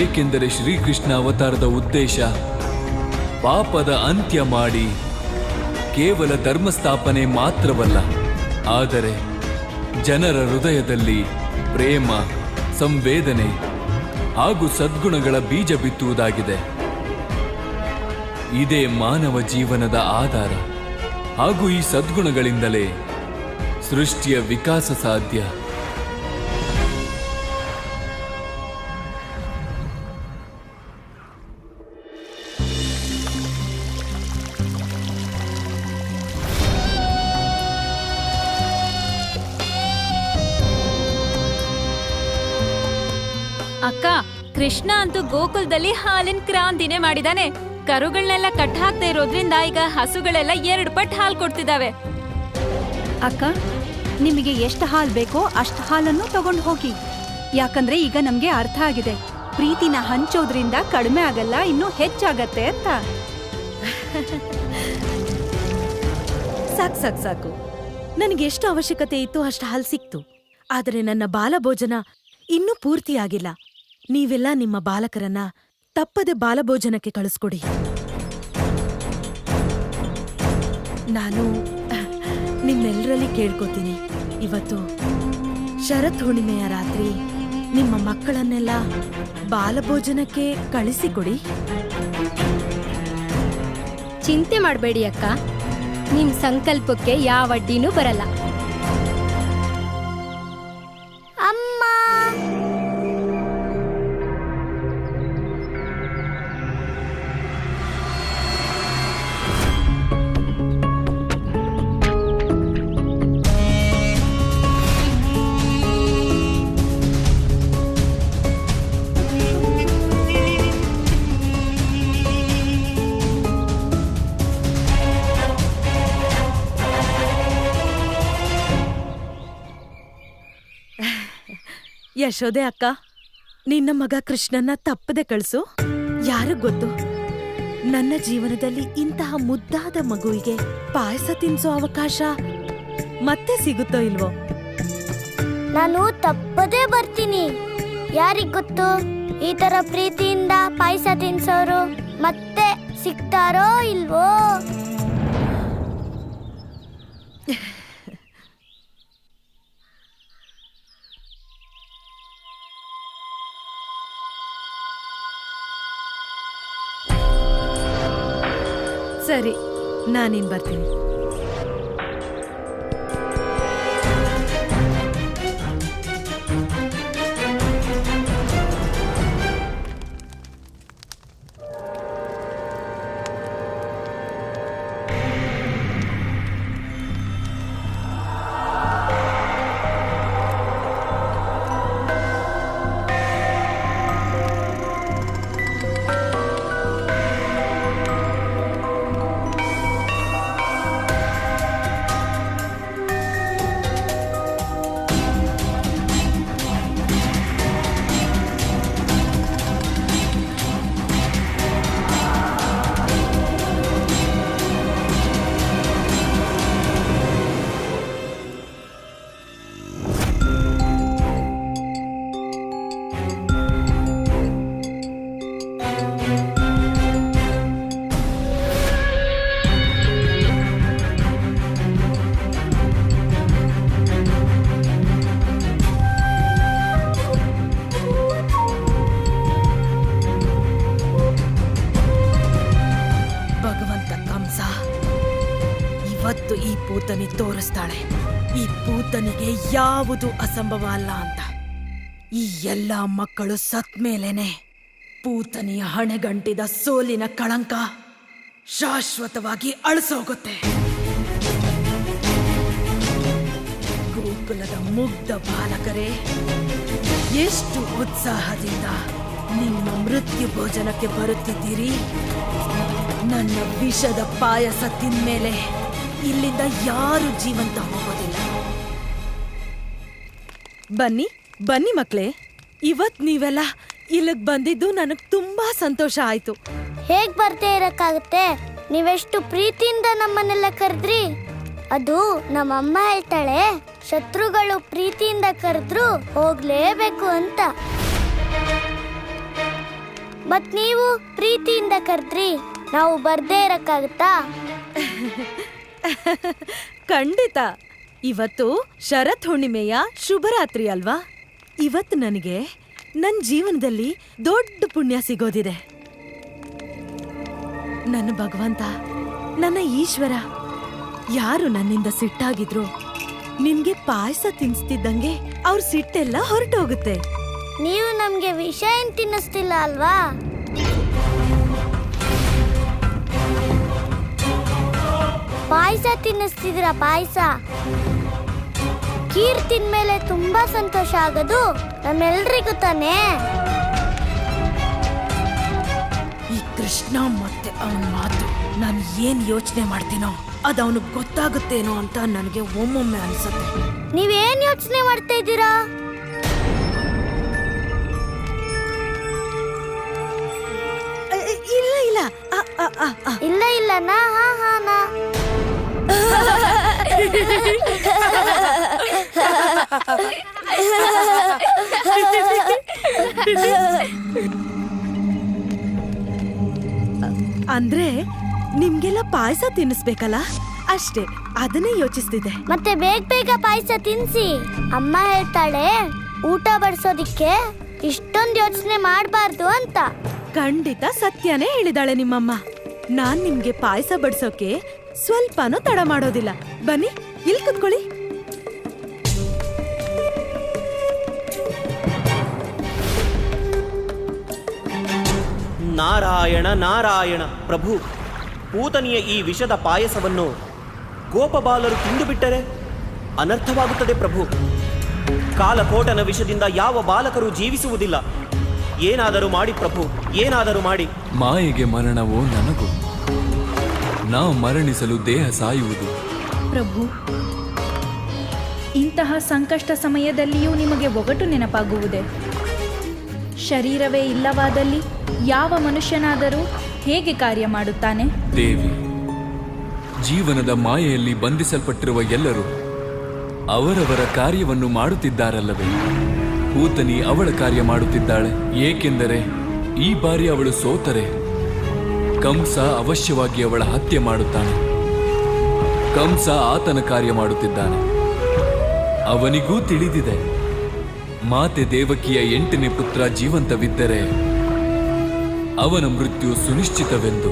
[SPEAKER 6] ಏಕೆಂದರೆ ಶ್ರೀಕೃಷ್ಣ ಅವತಾರದ ಉದ್ದೇಶ ಪಾಪದ ಅಂತ್ಯ ಮಾಡಿ ಕೇವಲ ಧರ್ಮಸ್ಥಾಪನೆ ಮಾತ್ರವಲ್ಲ, ಆದರೆ ಜನರ ಹೃದಯದಲ್ಲಿ ಪ್ರೇಮ, ಸಂವೇದನೆ ಹಾಗೂ ಸದ್ಗುಣಗಳ ಬೀಜ ಬಿತ್ತುವುದಾಗಿದೆ. ಇದೇ ಮಾನವ ಜೀವನದ ಆಧಾರ ಹಾಗೂ ಈ ಸದ್ಗುಣಗಳಿಂದಲೇ ಸೃಷ್ಟಿಯ ವಿಕಾಸ ಸಾಧ್ಯ.
[SPEAKER 14] ಅಕ್ಕ, ಕೃಷ್ಣ ಅಂತೂ ಗೋಕುಲದಲ್ಲಿ ಹಾಲಿನ ಕ್ರಾಂತಿನೇ ಮಾಡಿದಾನೆ. ಕರುಗಳನ್ನೆಲ್ಲ ಕಟ್ ಹಾಕ್ತಾ ಇರೋದ್ರಿಂದ ಈಗ ಹಸುಗಳೆಲ್ಲ 2 ಪಟ್ಟು ಹಾಲು ಕೊಡ್ತಿದಾವೆ.
[SPEAKER 1] ಅಕ್ಕ, ನಿಮಗೆ ಎಷ್ಟು ಹಾಲು ಬೇಕೋ ಅಷ್ಟು ಹಾಲನ್ನು ತಗೊಂಡು ಹೋಗಿ. ಯಾಕಂದ್ರೆ ಈಗ ನಮ್ಗೆ ಅರ್ಥ ಆಗಿದೆ, ಪ್ರೀತಿನ ಹಂಚೋದ್ರಿಂದ ಕಡಿಮೆ ಆಗಲ್ಲ, ಇನ್ನೂ ಹೆಚ್ಚಾಗತ್ತೆ ಅಂತ.
[SPEAKER 15] ಸಾಕು ಸಾಕು ಸಾಕು, ನನಗೆ ಎಷ್ಟು ಅವಶ್ಯಕತೆ ಇತ್ತು ಅಷ್ಟು ಹಾಲು ಸಿಕ್ತು. ಆದರೆ ನನ್ನ ಬಾಲಭೋಜನ ಇನ್ನೂ ಪೂರ್ತಿಯಾಗಿಲ್ಲ. ನೀವೆಲ್ಲ ನಿಮ್ಮ ಬಾಲಕರನ್ನ ತಪ್ಪದೆ ಬಾಲಭೋಜನಕ್ಕೆ ಕಳಿಸ್ಕೊಡಿ. ನಾನು ನಿಮ್ಮೆಲ್ಲರಲ್ಲಿ ಕೇಳ್ಕೊತೀನಿ, ಇವತ್ತು ಶರತ್ ಹುಣ್ಣಿಮೆಯ ರಾತ್ರಿ ನಿಮ್ಮ ಮಕ್ಕಳನ್ನೆಲ್ಲ ಬಾಲಭೋಜನಕ್ಕೆ ಕಳಿಸಿಕೊಡಿ.
[SPEAKER 13] ಚಿಂತೆ ಮಾಡಬೇಡಿ ಅಕ್ಕ, ನಿಮ್ ಸಂಕಲ್ಪಕ್ಕೆ ಯಾವ ಅಡ್ಡಿನೂ ಬರಲ್ಲ.
[SPEAKER 15] ಯಶೋದೆ ಅಕ್ಕ, ನಿನ್ನ ಮಗ ಕೃಷ್ಣನ್ನ ತಪ್ಪದೆ ಕಳಿಸು. ಯಾರಿಗ್ ಗೊತ್ತು, ನನ್ನ ಜೀವನದಲ್ಲಿ ಇಂತಹ ಮುದ್ದಾದ ಮಗುವಿಗೆ ಪಾಯಸ ತಿನ್ಸೋ ಅವಕಾಶ ಮತ್ತೆ ಸಿಗುತ್ತೋ ಇಲ್ವೋ.
[SPEAKER 3] ನಾನು ತಪ್ಪದೇ ಬರ್ತೀನಿ. ಯಾರಿಗ್ ಗೊತ್ತು, ಈ ತರ ಪ್ರೀತಿಯಿಂದ ಪಾಯಸ ತಿನ್ಸೋರು ಮತ್ತೆ ಸಿಗ್ತಾರೋ ಇಲ್ವೋ.
[SPEAKER 15] ಸರಿ, ನಾನಿನ್ ಬರ್ತೀನಿ. ಇವತ್ತು ಈ ಪೂತನಿ ತೋರಿಸ್ತಾಳೆ ಈ ಪೂತನಿಗೆ ಯಾವುದು ಅಸಂಭವ ಅಲ್ಲ ಅಂತ. ಈ ಎಲ್ಲ ಮಕ್ಕಳು ಸತ್ ಮೇಲೇನೆ ಪೂತನಿಯ ಹಣೆಗಂಟಿದ ಸೋಲಿನ ಕಳಂಕ ಶಾಶ್ವತವಾಗಿ ಅಳಿಸೋಗುತ್ತೆ. ಗೋಕುಲದ ಮುಗ್ಧ ಬಾಲಕರೇ, ಎಷ್ಟು ಉತ್ಸಾಹದಿಂದ ನಿಮ್ಮ ಮೃತ್ಯು ಭೋಜನಕ್ಕೆ ಬರುತ್ತಿದ್ದೀರಿ. ನನ್ನ ವಿಷದ ಪಾಯಸ ತಿಂದ್ಮೇಲೆ ಇಲ್ಲಿಂದ ಯಾರು ಜೀವಂತ ಹೋಗೋದಿಲ್ಲ. ಬನ್ನಿ ಬನ್ನಿ ಮಕ್ಳೇ, ಇವತ್ ನೀವೆಲ್ಲ ಇಲ್ಲಿಗ್ ಬಂದಿದ್ದು ನನಗ್ ತುಂಬಾ ಸಂತೋಷ ಆಯ್ತು.
[SPEAKER 3] ಹೇಗ್ ಬರ್ದೇ ಇರಕ್ಕಾಗತ್ತೆ? ನೀವೆಷ್ಟು ಪ್ರೀತಿಯಿಂದ ನಮ್ಮನ್ನೆಲ್ಲ ಕರೆದ್ರಿ. ಅದು ನಮ್ಮಮ್ಮ ಹೇಳ್ತಾಳೆ, ಶತ್ರುಗಳು ಪ್ರೀತಿಯಿಂದ ಕರೆದ್ರು ಹೋಗ್ಲೇಬೇಕು ಅಂತ. ಮತ್ ನೀವು ಪ್ರೀತಿಯಿಂದ ಕರೆದ್ರಿ, ನಾವು ಬರ್ದೇ ಇರಕ್ಕಾಗತ್ತಾ?
[SPEAKER 15] ಖಂಡಿತ. ಇವತ್ತು ಶರತ್ ಹುಣ್ಣಿಮೆಯ ಶುಭರಾತ್ರಿ ಅಲ್ವಾ? ಇವತ್ತು ನನಗೆ ನನ್ನ ಜೀವನದಲ್ಲಿ ದೊಡ್ಡ ಪುಣ್ಯ ಸಿಗೋದಿದೆ. ನನ್ನ ಭಗವಂತ, ನನ್ನ ಈಶ್ವರ ಯಾರು ನನ್ನಿಂದ ಸಿಟ್ಟಾಗಿದ್ರು ನಿನ್ಗೆ ಪಾಯಸ ತಿನ್ಸ್ತಿದ್ದಂಗೆ ಅವ್ರ ಸಿಟ್ಟೆಲ್ಲ ಹೊರಟೋಗುತ್ತೆ.
[SPEAKER 3] ನೀವು ನಮ್ಗೆ ವಿಷ ಏನ್ ತಿನ್ನಿಸ್ತಿಲ್ಲ ಅಲ್ವಾ? ಪಾಯಸ ತಿನ್ನಿಸ್ತಿದ್ರ? ಪಾಯಸ, ಖೀರ್ ತಿಂದ್ಮೇಲೆ ತುಂಬಾ ಸಂತೋಷ ಆಗೋದು ನಮ್ಮೆಲ್ರಿಗೂ ತಾನೇ.
[SPEAKER 15] ಈ ಕೃಷ್ಣ ಮತ್ತೆ ಅವನ ಮಾತು, ನಾನು ಏನ್ ಯೋಚನೆ ಮಾಡ್ತೀನೋ ಅದು ಅವನಿಗೆ ಗೊತ್ತಾಗುತ್ತೇನೋ ಅಂತ ನನಗೆ ಒಮ್ಮೊಮ್ಮೆ ಅನ್ಸುತ್ತೆ.
[SPEAKER 3] ನೀವೇನ್ ಯೋಚನೆ ಮಾಡ್ತಾ ಇದ್ದೀರಾ?
[SPEAKER 15] ಇಲ್ಲ ಇಲ್ಲ
[SPEAKER 3] ಇಲ್ಲ ಇಲ್ಲ ನಾ ಹಾ ಹಾ ನಾ
[SPEAKER 15] ಅಂದ್ರೆ ನಿಮ್ಗೆಲ್ಲ ಪಾಯಸ ತಿನ್ನಿಸ್ಬೇಕಲ್ಲ, ಅಷ್ಟೇ, ಅದನ್ನೇ ಯೋಚಿಸ್ತಿದ್ದೆ.
[SPEAKER 3] ಮತ್ತೆ ಬೇಗ ಬೇಗ ಪಾಯಸ ತಿನ್ಸಿ. ಅಮ್ಮ ಹೇಳ್ತಾಳೆ ಊಟ ಬಡಿಸೋದಿಕ್ಕೆ ಇಷ್ಟೊಂದು ಯೋಚನೆ ಮಾಡಬಾರ್ದು ಅಂತ.
[SPEAKER 15] ಖಂಡಿತ ಸತ್ಯನೇ ಹೇಳಿದಾಳೆ ನಿಮ್ಮಮ್ಮ. ನಾನ್ ನಿಮ್ಗೆ ಪಾಯಸ ಬಡ್ಸೋಕೆ ಸ್ವಲ್ಪನೂ ತಡ ಮಾಡೋದಿಲ್ಲ. ಬನ್ನಿ, ಇಲ್ಲಿ ಕುತ್ಕೊಳ್ಳಿ.
[SPEAKER 5] ನಾರಾಯಣ ನಾರಾಯಣ ಪ್ರಭು, ಪೂತನಿಯ ಈ ವಿಷದ ಪಾಯಸವನ್ನು ಗೋಪಬಾಲರು ತಿಂದು ಬಿಟ್ಟರೆ ಅನರ್ಥವಾಗುತ್ತದೆ ಪ್ರಭು. ಕಾಲಕೋಟನ ವಿಷದಿಂದ ಯಾವ ಬಾಲಕರು ಜೀವಿಸುವುದಿಲ್ಲ. ಏನಾದರೂ ಮಾಡಿ ಪ್ರಭು, ಏನಾದರೂ ಮಾಡಿ.
[SPEAKER 6] ಮಾಯೆಗೆ ಮರಣವೋ ನನಗೂ, ನಾವು ಮರಣಿಸಲು ದೇಹ ಸಾಯುವುದು.
[SPEAKER 16] ಪ್ರಭು, ಇಂತಹ ಸಂಕಷ್ಟ ಸಮಯದಲ್ಲಿಯೂ ನಿಮಗೆ ಒಗಟು ನೆನಪಾಗುವುದೇ? ಶರೀರವೇ ಇಲ್ಲವಾದಲ್ಲಿ ಯಾವ ಮನುಷ್ಯನಾದರೂ ಹೇಗೆ ಕಾರ್ಯ ಮಾಡುತ್ತಾನೆ?
[SPEAKER 6] ದೇವಿ, ಜೀವನದ ಮಾಯೆಯಲ್ಲಿ ಬಂಧಿಸಲ್ಪಟ್ಟಿರುವ ಎಲ್ಲರೂ ಅವರವರ ಕಾರ್ಯವನ್ನು ಮಾಡುತ್ತಿದ್ದಾರಲ್ಲವೇ? ಪೂತನಿ ಅವಳ ಕಾರ್ಯ ಮಾಡುತ್ತಿದ್ದಾಳೆ. ಏಕೆಂದರೆ ಈ ಬಾರಿ ಅವಳು ಸೋತರೆ ಕಂಸ ಅವಶ್ಯವಾಗಿ ಅವಳ ಹತ್ಯೆ ಮಾಡುತ್ತಾನೆ. ಕಂಸ ಆತನ ಕಾರ್ಯ ಮಾಡುತ್ತಿದ್ದಾನೆ. ಅವನಿಗೂ ತಿಳಿದಿದೆ ಮಾತೆ ದೇವಕಿಯ 8ನೇ ಪುತ್ರ ಜೀವಂತವಿದ್ದರೆ ಅವನ ಮೃತ್ಯು ಸುನಿಶ್ಚಿತವೆಂದು.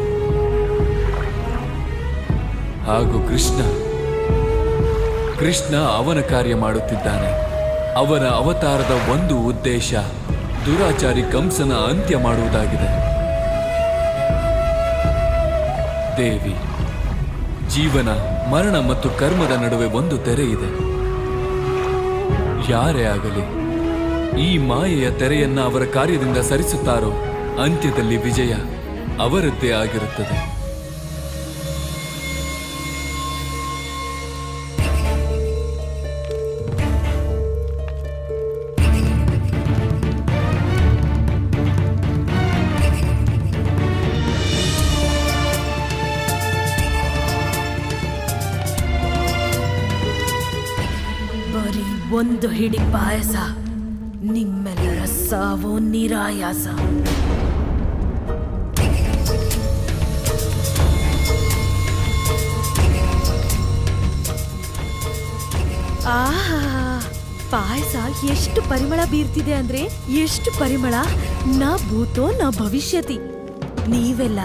[SPEAKER 6] ಹಾಗೂ ಕೃಷ್ಣ ಅವನ ಕಾರ್ಯ ಮಾಡುತ್ತಿದ್ದಾನೆ. ಅವನ ಅವತಾರದ ಒಂದು ಉದ್ದೇಶ ದುರಾಚಾರಿ ಕಂಸನ ಅಂತ್ಯ ಮಾಡುವುದಾಗಿದೆ. ದೇವಿ, ಜೀವನ, ಮರಣ ಮತ್ತು ಕರ್ಮದ ನಡುವೆ ಒಂದು ತೆರೆ ಇದೆ. ಯಾರೇ ಆಗಲಿ ಈ ಮಾಯೆಯ ತೆರೆಯನ್ನ ಅವರ ಕಾರ್ಯದಿಂದ ಸರಿಸುತ್ತಾರೋ ಅಂತ್ಯದಲ್ಲಿ ವಿಜಯ ಅವರದ್ದೇ ಆಗಿರುತ್ತದೆ.
[SPEAKER 15] ಬರೀ ಒಂದು ಹಿಡಿ ಪಾಯಸ, ನಿಮ್ಮೆಲ್ಲರ ಸಾವು ನಿರಾಯಾಸ. ಆಹಾ, ಪಾಯಸ ಎಷ್ಟು ಪರಿಮಳ ಬೀರ್ತಿದೆ ಅಂದ್ರೆ ಎಷ್ಟು ಪರಿಮಳ! ನಾ ಭೂತೋ ನಾ ಭವಿಷ್ಯತಿ. ನೀವೆಲ್ಲ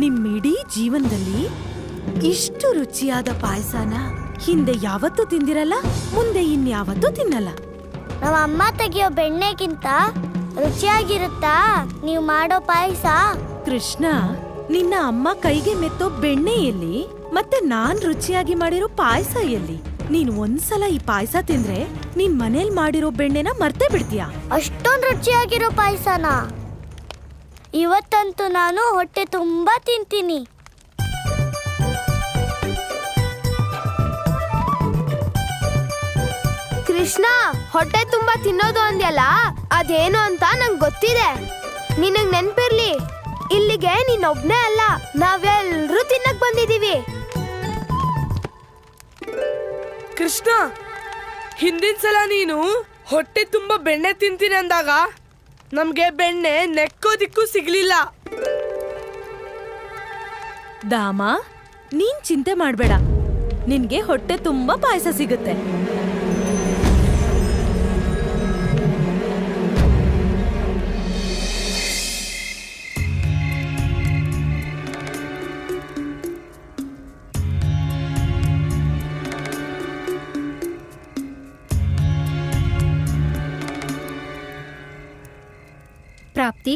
[SPEAKER 15] ನಿಮ್ಮಿಡೀ ಜೀವನದಲ್ಲಿ ಇಷ್ಟು ರುಚಿಯಾದ ಪಾಯಸನ ಹಿಂದೆ ಯಾವತ್ತೂ ತಿಂದಿರಲ್ಲ, ಮುಂದೆ ಇನ್ಯಾವತ್ತೂ ತಿನ್ನಲ್ಲ.
[SPEAKER 3] ನಮ್ಮ ಅಮ್ಮ ತೆಗಿಯೋ ಬೆಣ್ಣೆಗಿಂತ ರುಚಿಯಾಗಿರುತ್ತಾ ನೀವು ಮಾಡೋ ಪಾಯಸ?
[SPEAKER 15] ಕೃಷ್ಣ, ನಿನ್ನ ಅಮ್ಮ ಕೈಗೆ ಮೆತ್ತೋ ಬೆಣ್ಣೆ ಎಲ್ಲಿ? ಮತ್ತೆ ನಾನ್ ರುಚಿಯಾಗಿ ಮಾಡಿರೋ ಪಾಯಸ ಎಲ್ಲಿ? ನೀನ್ ಒಂದ್ಸಲ ಈ ಪಾಯಸ ತಿಂದ್ರೆ ನೀನ್ ಮನೇಲಿ ಮಾಡಿರೋ ಬೆಣ್ಣೆನ ಮರ್ತೇ ಬಿಡ್ತೀಯಾ.
[SPEAKER 3] ಅಷ್ಟೊಂದು ರುಚಿಯಾಗಿರೋ ಪಾಯಸನ ಇವತ್ತಂತೂ ನಾನು ಹೊಟ್ಟೆ ತುಂಬಾ ತಿಂತೀನಿ.
[SPEAKER 2] ಕೃಷ್ಣ, ಹೊಟ್ಟೆ ತುಂಬಾ ತಿನ್ನೋದು ಅಂದ್ಯಲ್ಲ, ಅದೇನು ಅಂತ ನಂಗೆ ಗೊತ್ತಿದೆ. ನಿನಗ್ ನೆನ್ಪಿರ್ಲಿ, ಇಲ್ಲಿಗೆ ನೀನೊಬ್ನೇ ಅಲ್ಲ, ನಾವೆಲ್ರೂ ತಿನ್ನಕ್ ಬಂದಿದೀವಿ.
[SPEAKER 4] ಕೃಷ್ಣ, ಹಿಂದಿನ ಸಲ ನೀನು ಹೊಟ್ಟೆ ತುಂಬಾ ಬೆಣ್ಣೆ ತಿಂತೀನಿ ಅಂದಾಗ ನಮ್ಗೆ ಬೆಣ್ಣೆ ನೆಕ್ಕೋದಿಕ್ಕೂ ಸಿಗ್ಲಿಲ್ಲ.
[SPEAKER 15] ದಾಮ, ನೀನ್ ಚಿಂತೆ ಮಾಡ್ಬೇಡ, ನಿನ್ಗೆ ಹೊಟ್ಟೆ ತುಂಬಾ ಪಾಯಸ ಸಿಗುತ್ತೆ.
[SPEAKER 13] ಪ್ರಾಪ್ತಿ,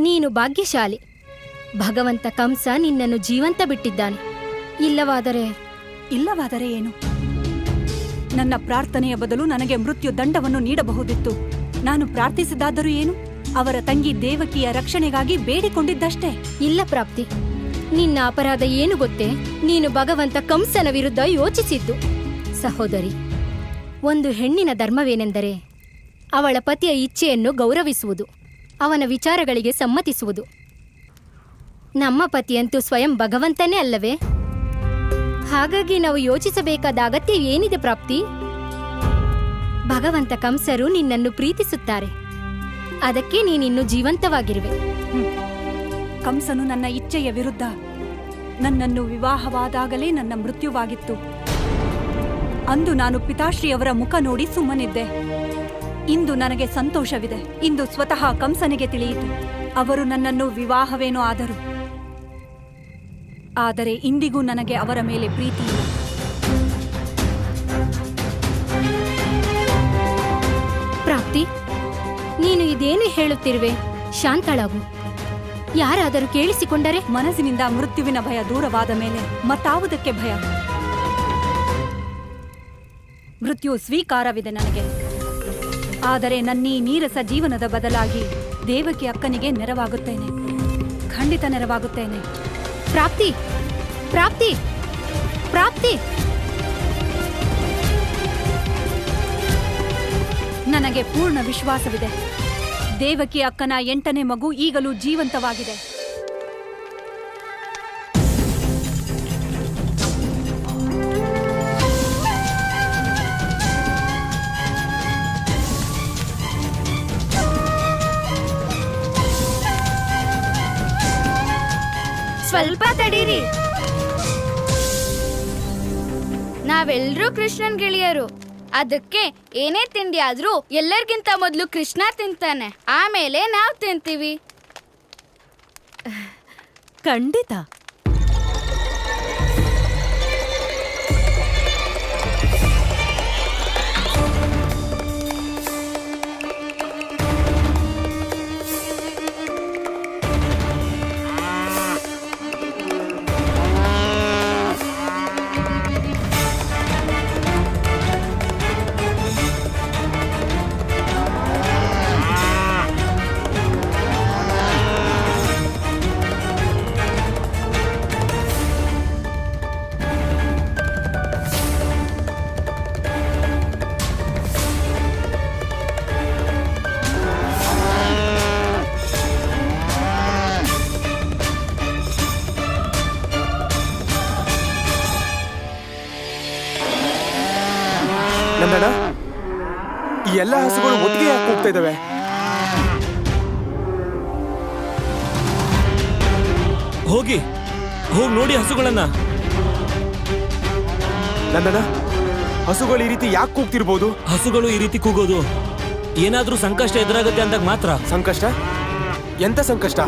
[SPEAKER 13] ನೀನು ಭಾಗ್ಯಶಾಲಿ. ಭಗವಂತ ಕಂಸ ನಿನ್ನನ್ನು ಜೀವಂತ ಬಿಟ್ಟಿದ್ದಾನೆ.
[SPEAKER 17] ಇಲ್ಲವಾದರೆ ಏನು? ನನ್ನ ಪ್ರಾರ್ಥನೆಯ ಬದಲು ನನಗೆ ಮೃತ್ಯು ದಂಡವನ್ನು ನೀಡಬಹುದಿತ್ತು. ನಾನು ಪ್ರಾರ್ಥಿಸಿದಾದರೂ ಏನು? ಅವರ ತಂಗಿ ದೇವಕಿಯ ರಕ್ಷಣೆಗಾಗಿ ಬೇಡಿಕೊಂಡಿದ್ದಷ್ಟೇ.
[SPEAKER 13] ಇಲ್ಲ ಪ್ರಾಪ್ತಿ, ನಿನ್ನ ಅಪರಾಧ ಏನು ಗೊತ್ತೇ? ನೀನು ಭಗವಂತ ಕಂಸನ ವಿರುದ್ಧ ಯೋಚಿಸಿದ್ದು. ಸಹೋದರಿ, ಒಂದು ಹೆಣ್ಣಿನ ಧರ್ಮವೇನೆಂದರೆ ಅವಳ ಪತಿಯ ಇಚ್ಛೆಯನ್ನು ಗೌರವಿಸುವುದು, ಅವನ ವಿಚಾರಗಳಿಗೆ ಸಮ್ಮತಿಸುವುದು. ನಮ್ಮ ಪತಿಯಂತೂ ಸ್ವಯಂ ಭಗವಂತನೇ ಅಲ್ಲವೇ? ಹಾಗಾಗಿ ನಾವು ಯೋಚಿಸಬೇಕಾದ ಅಗತ್ಯ ಏನಿದೆ ಪ್ರಾಪ್ತಿ? ಭಗವಂತ ಕಂಸರು ನಿನ್ನನ್ನು ಪ್ರೀತಿಸುತ್ತಾರೆ, ಅದಕ್ಕೆ ನೀನಿನ್ನು ಜೀವಂತವಾಗಿರುವೆ.
[SPEAKER 17] ಕಂಸನು ನನ್ನ ಇಚ್ಛೆಯ ವಿರುದ್ಧ ನನ್ನನ್ನು ವಿವಾಹವಾದಾಗಲೇ ನನ್ನ ಮೃತ್ಯುವಾಗಿತ್ತು. ಅಂದು ನಾನು ಪಿತಾಶ್ರೀಯವರ ಮುಖ ನೋಡಿ ಸುಮ್ಮನಿದ್ದೆ. ಇಂದು ನನಗೆ ಸಂತೋಷವಿದೆ. ಇಂದು ಸ್ವತಃ ಕಂಸನಿಗೆ ತಿಳಿಯಿತು, ಅವರು ನನ್ನನ್ನು ವಿವಾಹವೇನೋ ಆದರು. ಆದರೆ ಇಂದಿಗೂ ನನಗೆ ಅವರ ಮೇಲೆ ಪ್ರೀತಿ ಇಲ್ಲ.
[SPEAKER 13] ಪ್ರಾಪ್ತಿ, ನೀನು ಇದೇನು ಹೇಳುತ್ತಿರುವೆ? ಶಾಂತಳಾಗು. ಯಾರಾದರೂ ಕೇಳಿಸಿಕೊಂಡರೆ?
[SPEAKER 17] ಮನಸ್ಸಿನಿಂದ ಮೃತ್ಯುವಿನ ಭಯ ದೂರವಾದ ಮೇಲೆ ಮತ್ತಾವುದಕ್ಕೆ ಭಯ? ಮೃತ್ಯು ಸ್ವೀಕಾರವಿದೆ ನನಗೆ. ಆದರೆ ನನ್ನೀ ನೀರಸ ಜೀವನದ ಬದಲಾಗಿ ದೇವಕಿ ಅಕ್ಕನಿಗೆ ನೆರವಾಗುತ್ತೇನೆ. ಖಂಡಿತ ನೆರವಾಗುತ್ತೇನೆ.
[SPEAKER 13] ಪ್ರಾಪ್ತಿ, ಪ್ರಾಪ್ತಿ, ಪ್ರಾಪ್ತಿ!
[SPEAKER 17] ನನಗೆ ಪೂರ್ಣ ವಿಶ್ವಾಸವಿದೆ. ದೇವಕಿ ಅಕ್ಕನ 8ನೇ ಮಗು ಈಗಲೂ ಜೀವಂತವಾಗಿದೆ.
[SPEAKER 2] ಸ್ವಲ್ಪ ತಡೀರಿ. ನಾವೆಲ್ಲರೂ ಕೃಷ್ಣನ್ ಗೆಳೆಯರು. ಅದಕ್ಕೆ ಏನೇ ತಿಂಡಿ ಆದ್ರೂ ಎಲ್ಲರಿಗಿಂತ ಮೊದಲು ಕೃಷ್ಣ ತಿಂತಾನೆ, ಆಮೇಲೆ ನಾವು ತಿಂತೀವಿ.
[SPEAKER 15] ಖಂಡಿತ.
[SPEAKER 9] ನಂದಣ್ಣ, ಈ ಎಲ್ಲ ಹಸುಗಳು ಒಟ್ಟಿಗೆ ಯಾಕೆ ಹೋಗ್ತಾ ಇದ್ದಾವೆ?
[SPEAKER 8] ಹೋಗಿ ನೋಡಿ ಹಸುಗಳನ್ನ.
[SPEAKER 9] ನಂದಣ್ಣ, ಹಸುಗಳು ಈ ರೀತಿ ಯಾಕೆ ಕೂಗ್ತಿರ್ಬೋದು?
[SPEAKER 8] ಹಸುಗಳು ಈ ರೀತಿ ಕೂಗೋದು ಏನಾದ್ರೂ ಸಂಕಷ್ಟ ಎದುರಾಗುತ್ತೆ ಅಂದಾಗ ಮಾತ್ರ.
[SPEAKER 9] ಸಂಕಷ್ಟ? ಎಂತ ಸಂಕಷ್ಟ?